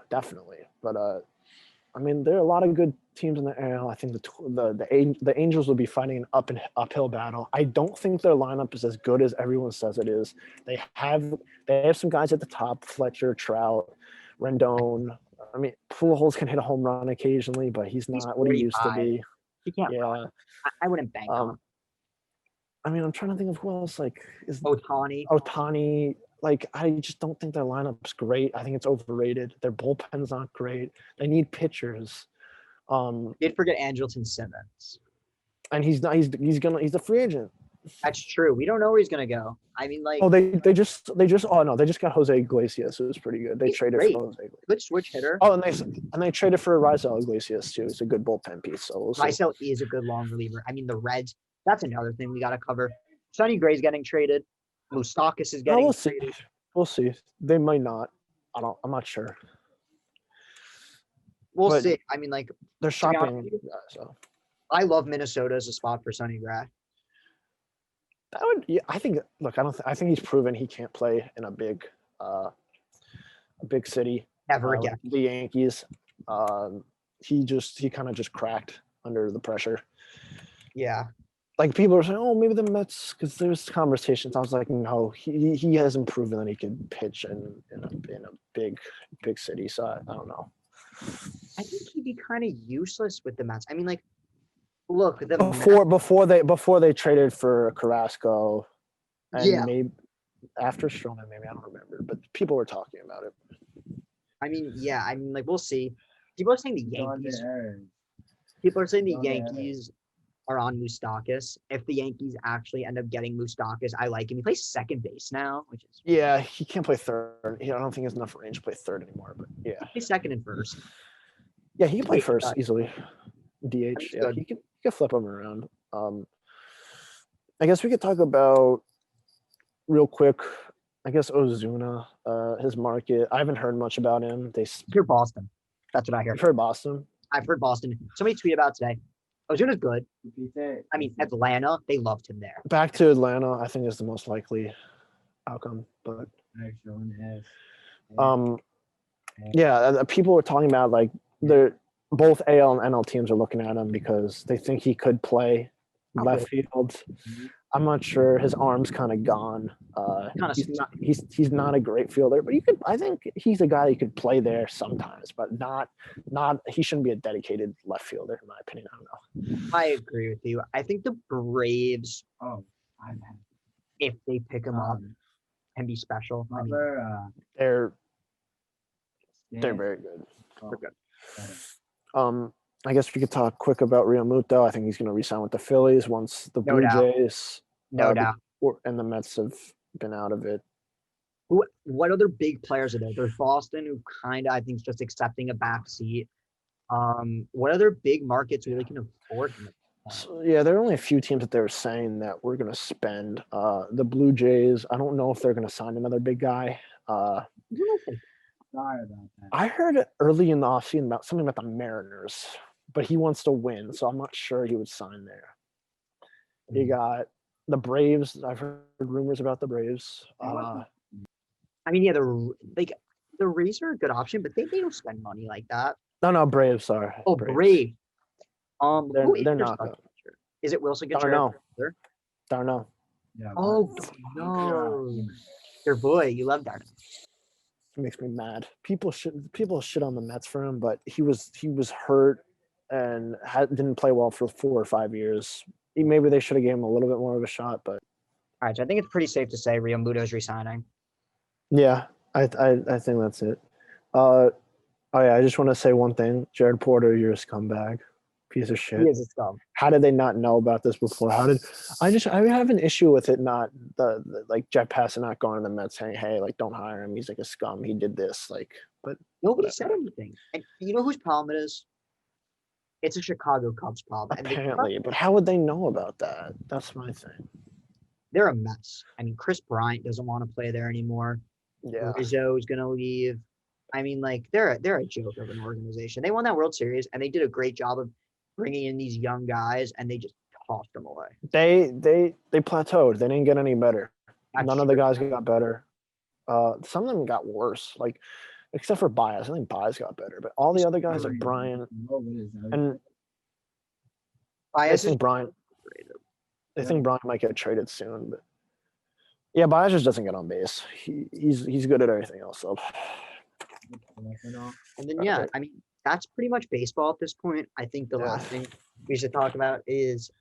definitely. But I mean, there are a lot of good teams in the AL. I think the Angels will be fighting an uphill battle. I don't think their lineup is as good as everyone says it is. They have some guys at the top: Fletcher, Trout, Rendon. I mean, Pujols can hit a home run occasionally, but he's not what he used to be. He can't. Yeah, I wouldn't bank on him. I mean, I'm trying to think of who else. Like, is Ohtani. Like, I just don't think their lineup's great. I think it's overrated. Their bullpen's not great. They need pitchers. Did forget Andrelton Simmons. And he's a free agent. That's true. We don't know where he's gonna go. I mean, like, they just got Jose Iglesias. It was pretty good. They traded for Jose Iglesias. Good switch hitter. Oh, and they traded for Marcell Iglesias too. It's a good bullpen piece. So we'll see. Marcell is a good long reliever. I mean, the Reds. That's another thing we got to cover. Sonny Gray's getting traded. Moustakas is getting traded. We'll see. They might not. I'm not sure. We'll see. I mean, like, they're shopping. So I love Minnesota as a spot for Sonny Gray. That would. Yeah, I think. Look, I think he's proven he can't play in a big city. Never again. The Yankees. He kind of just cracked under the pressure. Yeah. Like, people are saying, oh, maybe the Mets, because there's conversations. I was like, no, he hasn't proven that he could pitch in a big city. So I don't know. I think he'd be kind of useless with the Mets. I mean, like, look, before they traded for Carrasco, and maybe after Stroman, maybe I don't remember, but people were talking about it. I mean, yeah, I mean, like, we'll see. People are saying the Yankees. People are saying the Yankees are on Moustakas. If the Yankees actually end up getting Moustakas, I like him. He plays second base now, which is he can't play third. I don't think he has enough range to play third anymore. But yeah, he's second and first. Yeah, he can play first easily. DH. Yeah, he can flip him around. I guess we could talk about real quick. I guess Ozuna, his market. I haven't heard much about him. Hear Boston. That's what I hear. I've heard Boston. I've heard Boston. Somebody tweeted about today. Ozuna's good. I mean, Atlanta, they loved him there. Back to Atlanta, I think is the most likely outcome. But people were talking about, like, both AL and NL teams are looking at him because they think he could play left field. I'm not sure. His arm's kind of gone. He's not a great fielder, but I think he's a guy you could play there sometimes, but not. He shouldn't be a dedicated left fielder, in my opinion. I don't know. I agree with you. I think the Braves, if they pick him up, can be special. I mean, they're very good. They're good. I guess we could talk quick about Realmuto. I think he's going to re-sign with the Phillies once the Blue Jays, no doubt, and the Mets have been out of it. What other big players are there? There's Boston, who kind of, I think, is just accepting a back seat. What other big markets really can afford him? So, there are only a few teams that they were saying that we're going to spend. The Blue Jays, I don't know if they're going to sign another big guy. I heard it early in the offseason about something about the Mariners, but he wants to win, so I'm not sure he would sign there. You got the Braves. I've heard rumors about the Braves. I mean, the Rays are a good option, but they don't spend money like that. No, Braves are. Oh, Braves. They're not good. Is it Wilson Contreras? Darnold. Yeah, oh no, your boy. You love Darnold. It makes me mad. People shit on the Mets for him, but he was hurt and didn't play well for 4 or 5 years. Maybe they should have given him a little bit more of a shot, but all right. So I think it's pretty safe to say Realmuto is resigning. Yeah, I think that's it. Oh yeah, I just want to say one thing. Jared Porter, you're a scumbag. Piece of He shit. is a scum. How did they not know about this before? I have an issue with it not the like Jeff Passan not going to the Mets saying, hey, like don't hire him. He's like a scum. He did this. Like, but Nobody whatever. said anything. And you know whose problem it is? It's a Chicago Cubs problem. And Apparently, but how would they know about that? That's my thing. they're a mess. I mean, Chris Bryant doesn't want to play there anymore. Yeah. Rizzo is going to leave. I mean, like they're a joke of an organization. They won that World Series, and they did a great job of bringing in these young guys, and they just tossed them away. They plateaued. They didn't get any better. That's None of the true. guys got better. Some of them got worse. Like except for Baez. I think Baez got better, but all the other guys like Bryant and I Baez is think Bryant. underrated. I think Bryant might get traded soon, but yeah, Baez just doesn't get on base. He's good at everything else. So. And then yeah, I mean that's pretty much baseball at this point. I think the last thing we should talk about is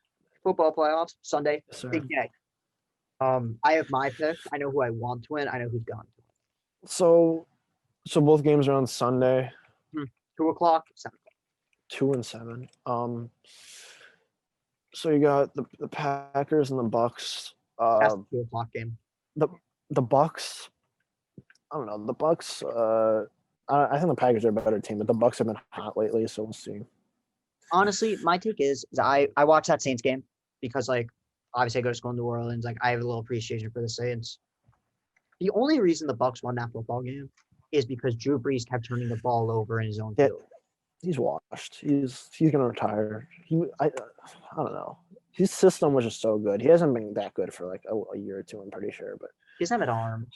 football playoffs Sunday. Yes, sir. Big day. I have my pick. I know who I want to win. I know who's going to win. So both games are on Sunday. 2:00, 7 o'clock. 2 and 7. So you got the Packers and the Bucs. That's the 2:00 game. The Bucs. I don't know. The Bucs. I think the Packers are a better team, but the Bucs have been hot lately, so we'll see. Honestly, my take is I watched that Saints game because like obviously I go to school in New Orleans. Like I have a little appreciation for the Saints. The only reason the Bucs won that football game is because Drew Brees kept turning the ball over in his own field. He's washed. He's gonna retire. I don't know. His system was just so good. He hasn't been that good for like a year or two. I'm pretty sure, but he doesn't have an arm.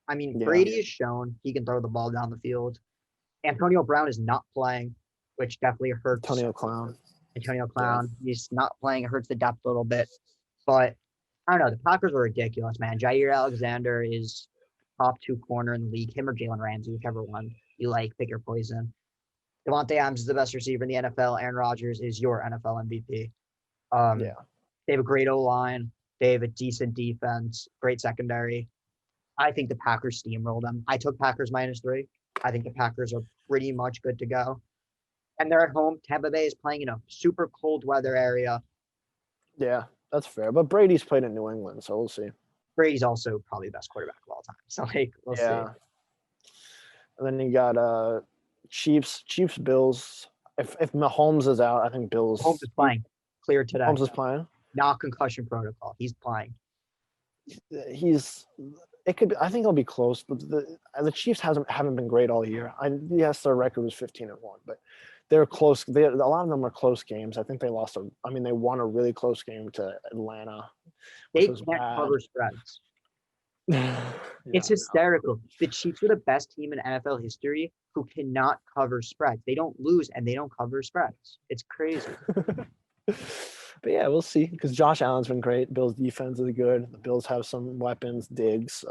I mean, Yeah. Brady has shown he can throw the ball down the field. Antonio Brown is not playing, which definitely hurts. Antonio Clown. He's not playing. It hurts the depth a little bit. But I don't know. The Packers were ridiculous, man. Jair Alexander is top 2 corner in the league. Him or Jalen Ramsey, whichever one you like, pick your poison. Devontae Adams is the best receiver in the NFL. Aaron Rodgers is your NFL MVP. They have a great O-line. They have a decent defense, great secondary. I think the Packers steamrolled them. I took Packers -3. I think the Packers are pretty much good to go. And they're at home. Tampa Bay is playing in a super cold weather area. Yeah, that's fair. But Brady's played in New England, so we'll see. Brady's also probably the best quarterback of all time. So like we'll see. And then you got Chiefs, Bills. If Mahomes is out, I think Bills. Mahomes is playing. Cleared today. Mahomes is playing. Not concussion protocol. He's playing. It could. I think it'll be close, but the Chiefs haven't been great all year. Yes, their record was 15-1, but they're close. A lot of them are close games. I think they lost they won a really close game to Atlanta. They can't cover spreads. It's hysterical. The Chiefs are the best team in NFL history who cannot cover spreads. They don't lose and they don't cover spreads. It's crazy. But yeah, we'll see because Josh Allen's been great. Bills defense is good. The Bills have some weapons. Diggs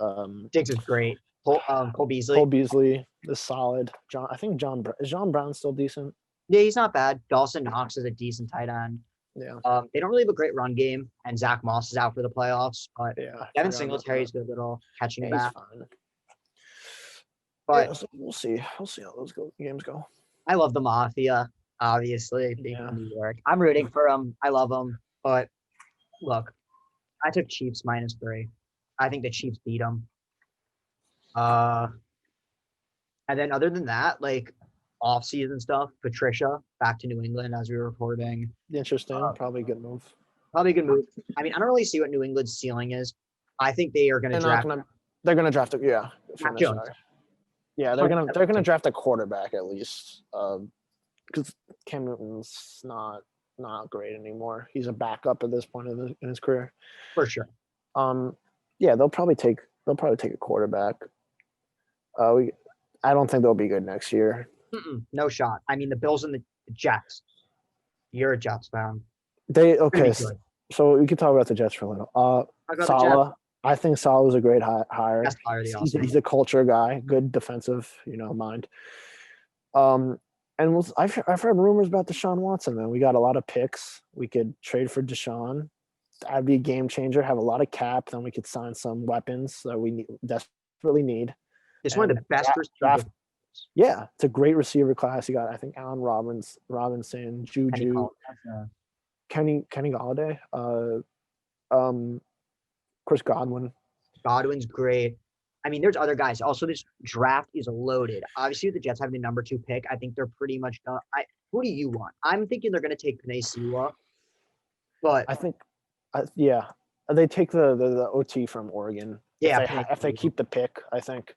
is great. Cole Beasley. Cole Beasley is solid. John Brown still decent? Yeah, he's not bad. Dawson Knox is a decent tight end. Yeah. They don't really have a great run game, and Zach Moss is out for the playoffs. But Devin Singletary's good little catching back. Fine. But so we'll see. We'll see how those games go. I love the Mafia, obviously, being from New York. I'm rooting for them. I love them. But look, I took Chiefs -3. I think the Chiefs beat them. And then other than that, like off-season stuff, Pracia back to New England as we were recording. Interesting. Probably a good move. Probably a good move. I mean, I don't really see what New England's ceiling is. I think they are going to draft. They're going to draft Mac Jones. Yeah, they're gonna draft a quarterback at least. Because Cam Newton's not great anymore. He's a backup at this point in his career. For sure. Yeah, they'll probably take a quarterback. I don't think they'll be good next year. No shot. I mean, the Bills and the Jets. You're a Jets fan. So we could talk about the Jets for a little. Saleh. I think Saleh was a great hire. Best hire of the offseason. He's a culture guy, good defensive, mind. And I've heard rumors about Deshaun Watson, man. We got a lot of picks. We could trade for Deshaun. That'd be a game changer. Have a lot of cap. Then we could sign some weapons that we desperately need. It's one of the best Yeah, it's a great receiver class. You got, I think, Allen Robinson, Juju, Kenny Galladay, Chris Godwin. Godwin's great. I mean, there's other guys. Also, this draft is loaded. Obviously, with the Jets having the number 2 pick, I think they're pretty much done. Who do you want? I'm thinking they're going to take Penei Sewell, but I think, yeah, they take the OT from Oregon. yeah, if they keep the pick, I think.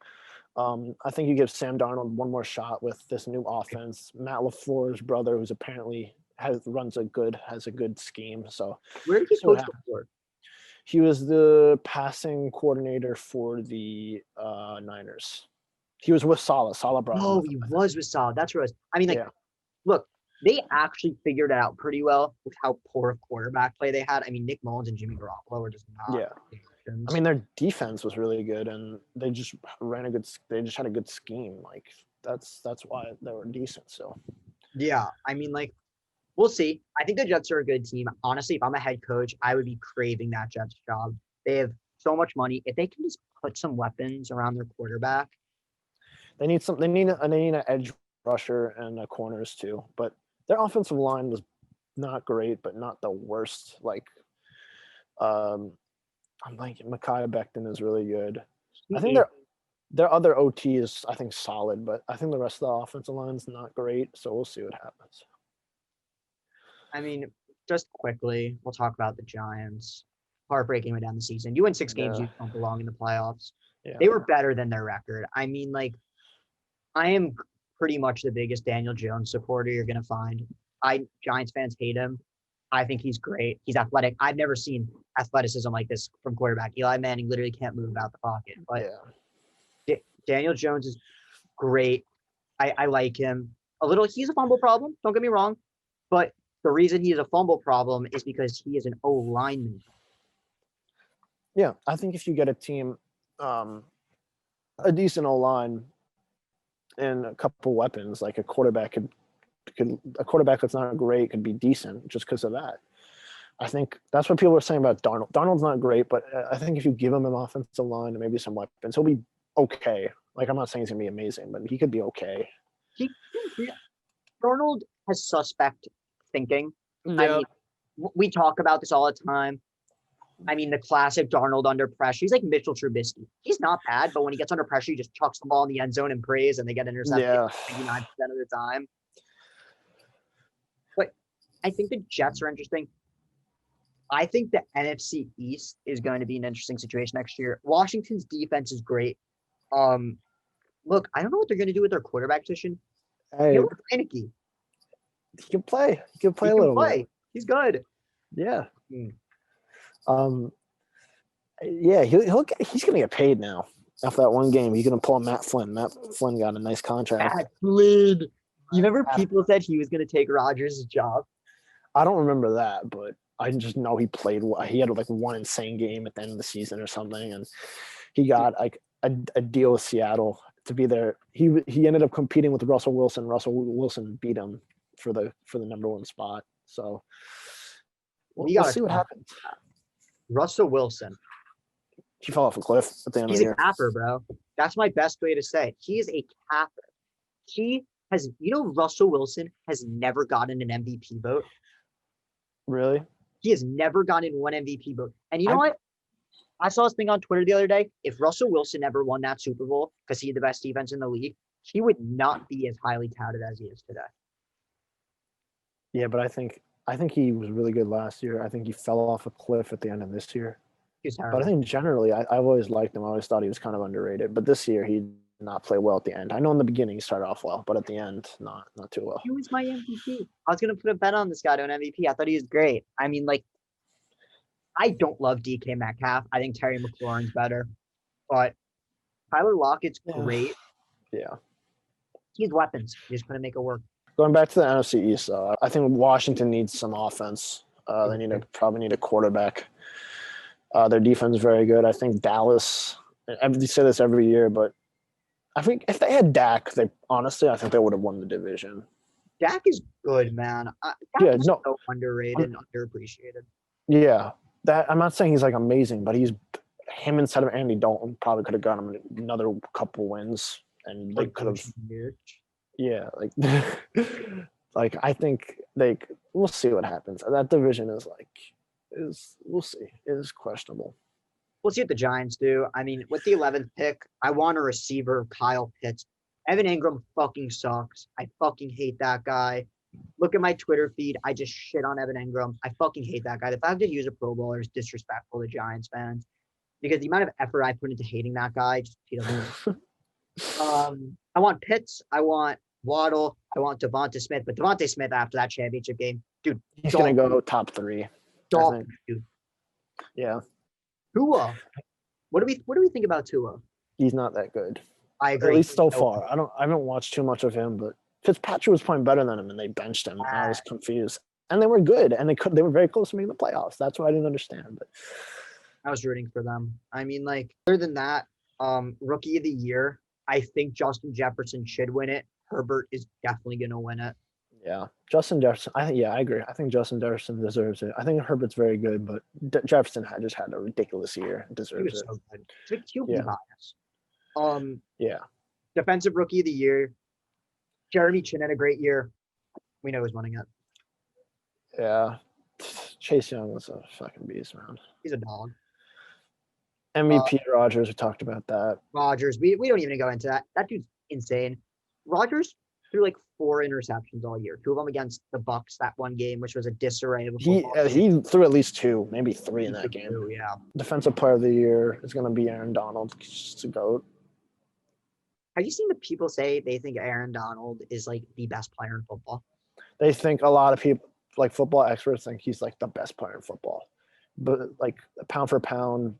I think you give Sam Darnold one more shot with this new offense. Matt LaFleur's brother, who's apparently has a good scheme. So where did he coach before? He was the passing coordinator for the Niners. He was with Saleh. Saleh brought him. Oh, he was with Saleh. That's where I was. I mean, look, they actually figured it out pretty well with how poor of quarterback play they had. I mean, Nick Mullins and Jimmy Garoppolo were just not. Yeah. I mean, their defense was really good, and they just had a good scheme. Like that's why they were decent. So. Yeah, I mean, like, we'll see. I think the Jets are a good team. Honestly, if I'm a head coach, I would be craving that Jets job. They have so much money. If they can just put some weapons around their quarterback. They need an edge rusher and corners too. But their offensive line was not great, but not the worst. Like, I'm thinking Mekhi Becton is really good. I think their other OT is, I think, solid, but I think the rest of the offensive line is not great. So we'll see what happens. I mean, just quickly, we'll talk about the Giants. Heartbreaking way down the season. You win 6 games, you don't belong in the playoffs. Yeah. They were better than their record. I mean, like, I am pretty much the biggest Daniel Jones supporter you're going to find. Giants fans hate him. I think he's great. He's athletic. I've never seen athleticism like this from quarterback. Eli Manning literally can't move out the pocket. But Daniel Jones is great. I like him. He's a fumble problem. Don't get me wrong. But the reason he is a fumble problem is because he is an O-lineman. Yeah, I think if you get a team, a decent O-line and a couple weapons, like a quarterback a quarterback that's not great could be decent just because of that. I think that's what people are saying about Darnold. Darnold's not great, but I think if you give him an offensive line and maybe some weapons, he'll be okay. Like, I'm not saying he's going to be amazing, but he could be okay. Darnold has suspect thinking. Yeah. I mean, we talk about this all the time. I mean, the classic Darnold under pressure. He's like Mitchell Trubisky. He's not bad, but when he gets under pressure, he just chucks the ball in the end zone and prays, and they get intercepted 99% of the time. But I think the Jets are interesting. I think the NFC East is going to be an interesting situation next year. Washington's defense is great. Look, I don't know what they're going to do with their quarterback position. Taylor Heinke. He can play. He can play a little bit. He's good. Yeah. Yeah, he's going to get paid now. After that one game, he's going to pull a Matt Flynn. Matt Flynn got a nice contract. Matt Flynn. You remember people said he was going to take Rodgers' job? I don't remember that, but I just know he played well. He had like one insane game at the end of the season or something, and he got like a deal with Seattle to be there. He ended up competing with Russell Wilson. Russell Wilson beat him for the number 1 spot. So we'll see what happens. Russell Wilson. He fell off a cliff at the end of the year. He's a capper, bro. That's my best way to say it. He is a capper. He has, Russell Wilson has never gotten an MVP vote. Really? He has never gotten one MVP vote. And you know what? I saw this thing on Twitter the other day. If Russell Wilson never won that Super Bowl because he had the best defense in the league, he would not be as highly touted as he is today. Yeah, but I think he was really good last year. I think he fell off a cliff at the end of this year. But I think generally, I've always liked him. I always thought he was kind of underrated. But this year, he did not play well at the end. I know in the beginning he started off well, but at the end, not too well. He was my MVP. I was going to put a bet on this guy to an MVP. I thought he was great. I mean, like, I don't love DK Metcalf. I think Terry McLaurin's better. But Tyler Lockett's great. Yeah. He has weapons. He just couldn't make it work. Going back to the NFC East, I think Washington needs some offense. They probably need a quarterback. Their defense is very good. I think Dallas, they say this every year, but I think if they had Dak, I think they would have won the division. Dak is good, man. Dak is so underrated and underappreciated. Yeah. I'm not saying he's like amazing, but him instead of Andy Dalton probably could have gotten him another couple wins. and they could have. Year. Yeah, like I think we'll see what happens. That division we'll see. It is questionable. We'll see what the Giants do. I mean, with the 11th pick, I want a receiver, Kyle Pitts. Evan Engram fucking sucks. I fucking hate that guy. Look at my Twitter feed. I just shit on Evan Engram. I fucking hate that guy. The fact that he was a Pro Bowler is disrespectful to Giants fans because the amount of effort I put into hating that guy, just he doesn't. I want Pitts. I want Waddle. I want Devonta Smith. But Devonta Smith after that championship game, dude, he's gonna go top 3. Dolphin, dude. Yeah. Tua. What do we think about Tua? He's not that good. I agree. At least so far. I haven't watched too much of him, but Fitzpatrick was playing better than him, and they benched him. And I was confused. And they were good, and they were very close to making the playoffs. That's what I didn't understand. But I was rooting for them. I mean, like other than that, rookie of the year, I think Justin Jefferson should win it. Herbert is definitely gonna win it. Yeah, Justin Jefferson. I agree. I think Justin Jefferson deserves it. I think Herbert's very good, but Jefferson just had a ridiculous year. Deserves it. So good. It's a QB bias. Yeah. Defensive rookie of the year. Jeremy Chin had a great year. We know who's winning it. Yeah. Chase Young was a fucking beast, man. He's a dog. MVP Rodgers. We talked about that. Rodgers. We don't even go into that. That dude's insane. Rodgers threw like 4 interceptions all year. 2 of them against the Bucs that one game, which was a disarray of a he threw at least 2, maybe 3 in that game. 2, yeah. Defensive player of the year is going to be Aaron Donald. He's a GOAT. Have you seen the people say they think Aaron Donald is like the best player in football? They think a lot of people, like football experts, think he's like the best player in football. But like pound for pound,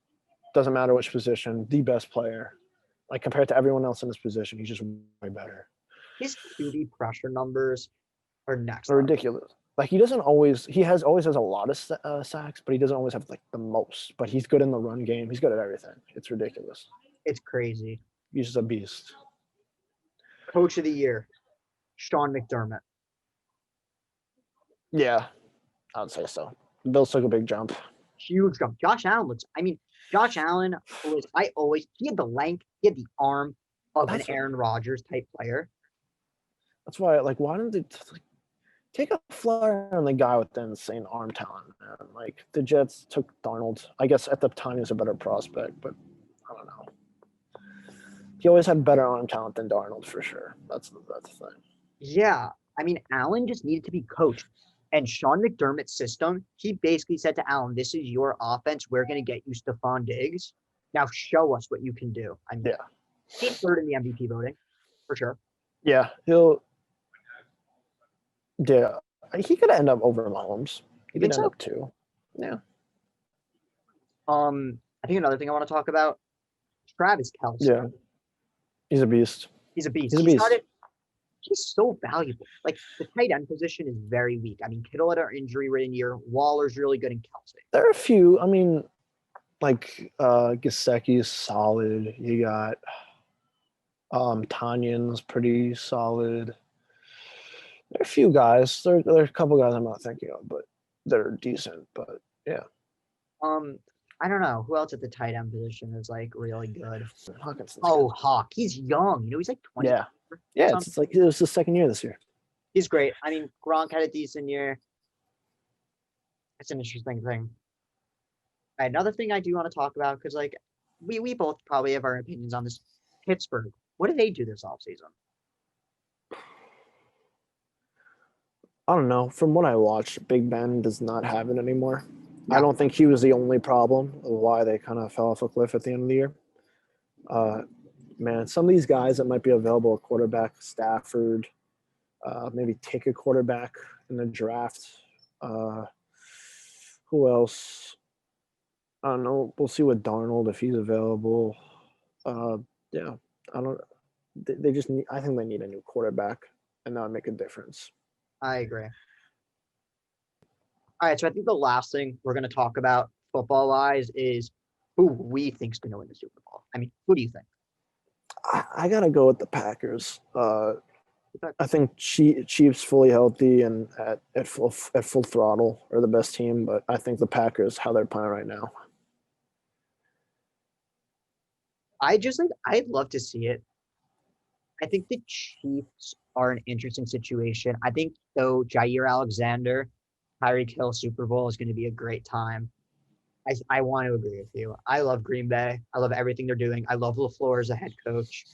doesn't matter which position, the best player. Like compared to everyone else in this position, he's just way better. His QB pressure numbers are next. They're ridiculous. Like he always has a lot of sacks, but he doesn't always have like the most. But he's good in the run game. He's good at everything. It's ridiculous. It's crazy. He's just a beast. Coach of the year, Sean McDermott. Yeah, I would say so. The Bills took a big jump. Huge jump. Josh Allen he had the length, he had the arm of an Aaron Rodgers type player. That's why, like, why didn't they take a flyer on the guy with the insane arm talent, man? Like, the Jets took Darnold. I guess at the time he was a better prospect, but I don't know. He always had better arm talent than Darnold for sure. That's the thing. Yeah. I mean, Allen just needed to be coached. And Sean McDermott's system, he basically said to Allen, this is your offense. We're going to get you Stephon Diggs. Now show us what you can do. I mean, he's third in the MVP voting, for sure. Yeah, he could end up over Mahomes. He could end up 2. Yeah. I think another thing I want to talk about, Travis Kelce. Yeah. He's a beast. He's a beast. He's so valuable. Like, the tight end position is very weak. I mean, Kittle had an injury-ridden year. Waller's really good in Kelce. There are a few. I mean, like Gesicki is solid. You got Tanyan's pretty solid. There are a few guys. There are a couple guys I'm not thinking of, but they're decent. But yeah. I don't know who else at the tight end position is like really good. Hawkinson's Hawk. He's young. You know, he's like 20. Yeah. Yeah, it's like it was the second year this year. He's great. I mean, Gronk had a decent year. It's an interesting thing. Another thing I do want to talk about, because like we both probably have our opinions on this. Pittsburgh. What did they do this offseason? I don't know. From what I watched, Big Ben does not have it anymore. Yeah. I don't think he was the only problem of why they kind of fell off a cliff at the end of the year. Man, some of these guys that might be available at quarterback, Stafford, maybe take a quarterback in the draft. Who else? I don't know. We'll see with Darnold if he's available. Yeah, I don't. They just need. I think they need a new quarterback, and that would make a difference. I agree. All right, so I think the last thing we're going to talk about football-wise is who we think's going to win the Super Bowl. I mean, who do you think? I gotta go with the Packers. I think Chiefs fully healthy and at full throttle are the best team, but I think the Packers, how they're playing right now. I'd love to see it. I think the Chiefs are an interesting situation. I think though Jair Alexander, Tyreek Hill Super Bowl is going to be a great time. I want to agree with you. I love Green Bay. I love everything they're doing. I love LaFleur as a head coach.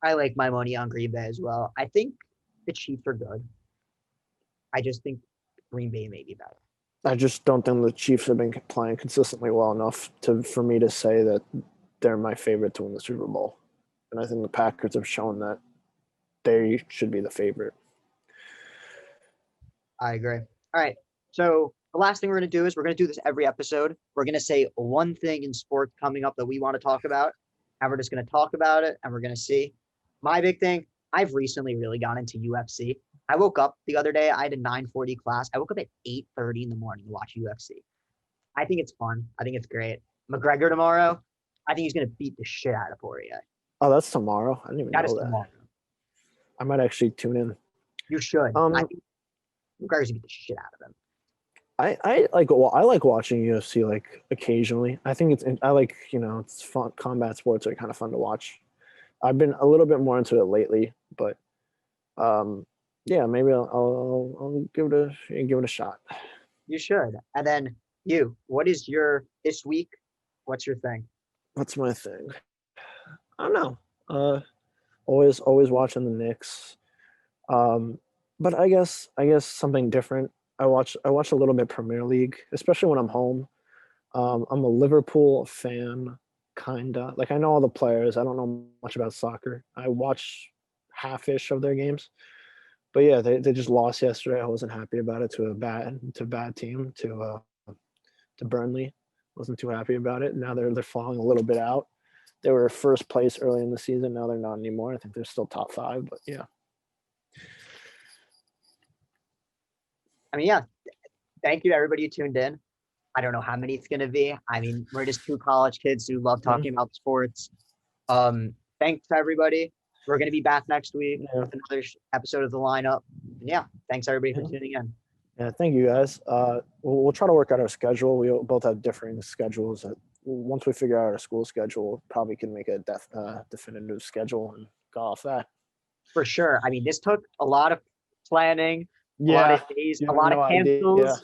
I like my money on Green Bay as well. I think the Chiefs are good. I just think Green Bay may be better. I just don't think the Chiefs have been playing consistently well enough for me to say that they're my favorite to win the Super Bowl. And I think the Packers have shown that they should be the favorite. I agree. All right. So the last thing we're going to do is we're going to do this every episode. We're going to say one thing in sports coming up that we want to talk about, and we're just going to talk about it, and we're going to see. My big thing, I've recently really gone into UFC. I woke up the other day. I had a 9:40 class. I woke up at 8:30 in the morning to watch UFC. I think it's fun. I think it's great. McGregor tomorrow, I think he's going to beat the shit out of Poirier. Oh, that's tomorrow? I didn't even know that. Tomorrow. I might actually tune in. You should. I think McGregor's going to beat the shit out of him. I like watching UFC like occasionally. I think it's fun. Combat sports are kind of fun to watch. I've been a little bit more into it lately, but yeah, maybe I'll give it a shot. You should. And then what is this week? What's your thing? What's my thing? I don't know. Always watching the Knicks. But I guess something different. I watch a little bit Premier League, especially when I'm home. I'm a Liverpool fan, kinda. Like I know all the players. I don't know much about soccer. I watch half-ish of their games. But yeah, they just lost yesterday. I wasn't happy about it to a bad team, to Burnley. Wasn't too happy about it. Now they're falling a little bit out. They were first place early in the season. Now they're not anymore. I think they're still top 5, but yeah. I mean, yeah. Thank you to everybody who tuned in. I don't know how many it's going to be. I mean, we're just 2 college kids who love talking about sports. Thanks to everybody. We're going to be back next week with another episode of The Lineup. And yeah, thanks everybody for tuning in. Yeah, thank you guys. We'll try to work out our schedule. We both have differing schedules. Once we figure out our school schedule, probably can make a definitive schedule and go off that. For sure. I mean, this took a lot of planning, a lot of days, a lot of cancels.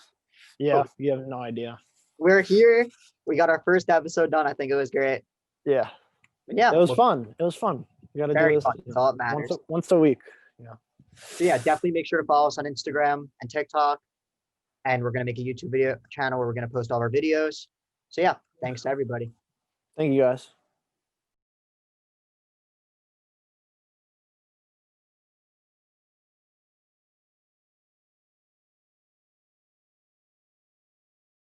Yeah, you have no idea. We're here. We got our first episode done. I think it was great. Yeah. But yeah. It was fun. You got to do this. Fun. That's all that matters. Once a week. Yeah. So yeah, definitely make sure to follow us on Instagram and TikTok. And we're going to make a YouTube video channel where we're going to post all our videos. So yeah, thanks to everybody. Thank you guys.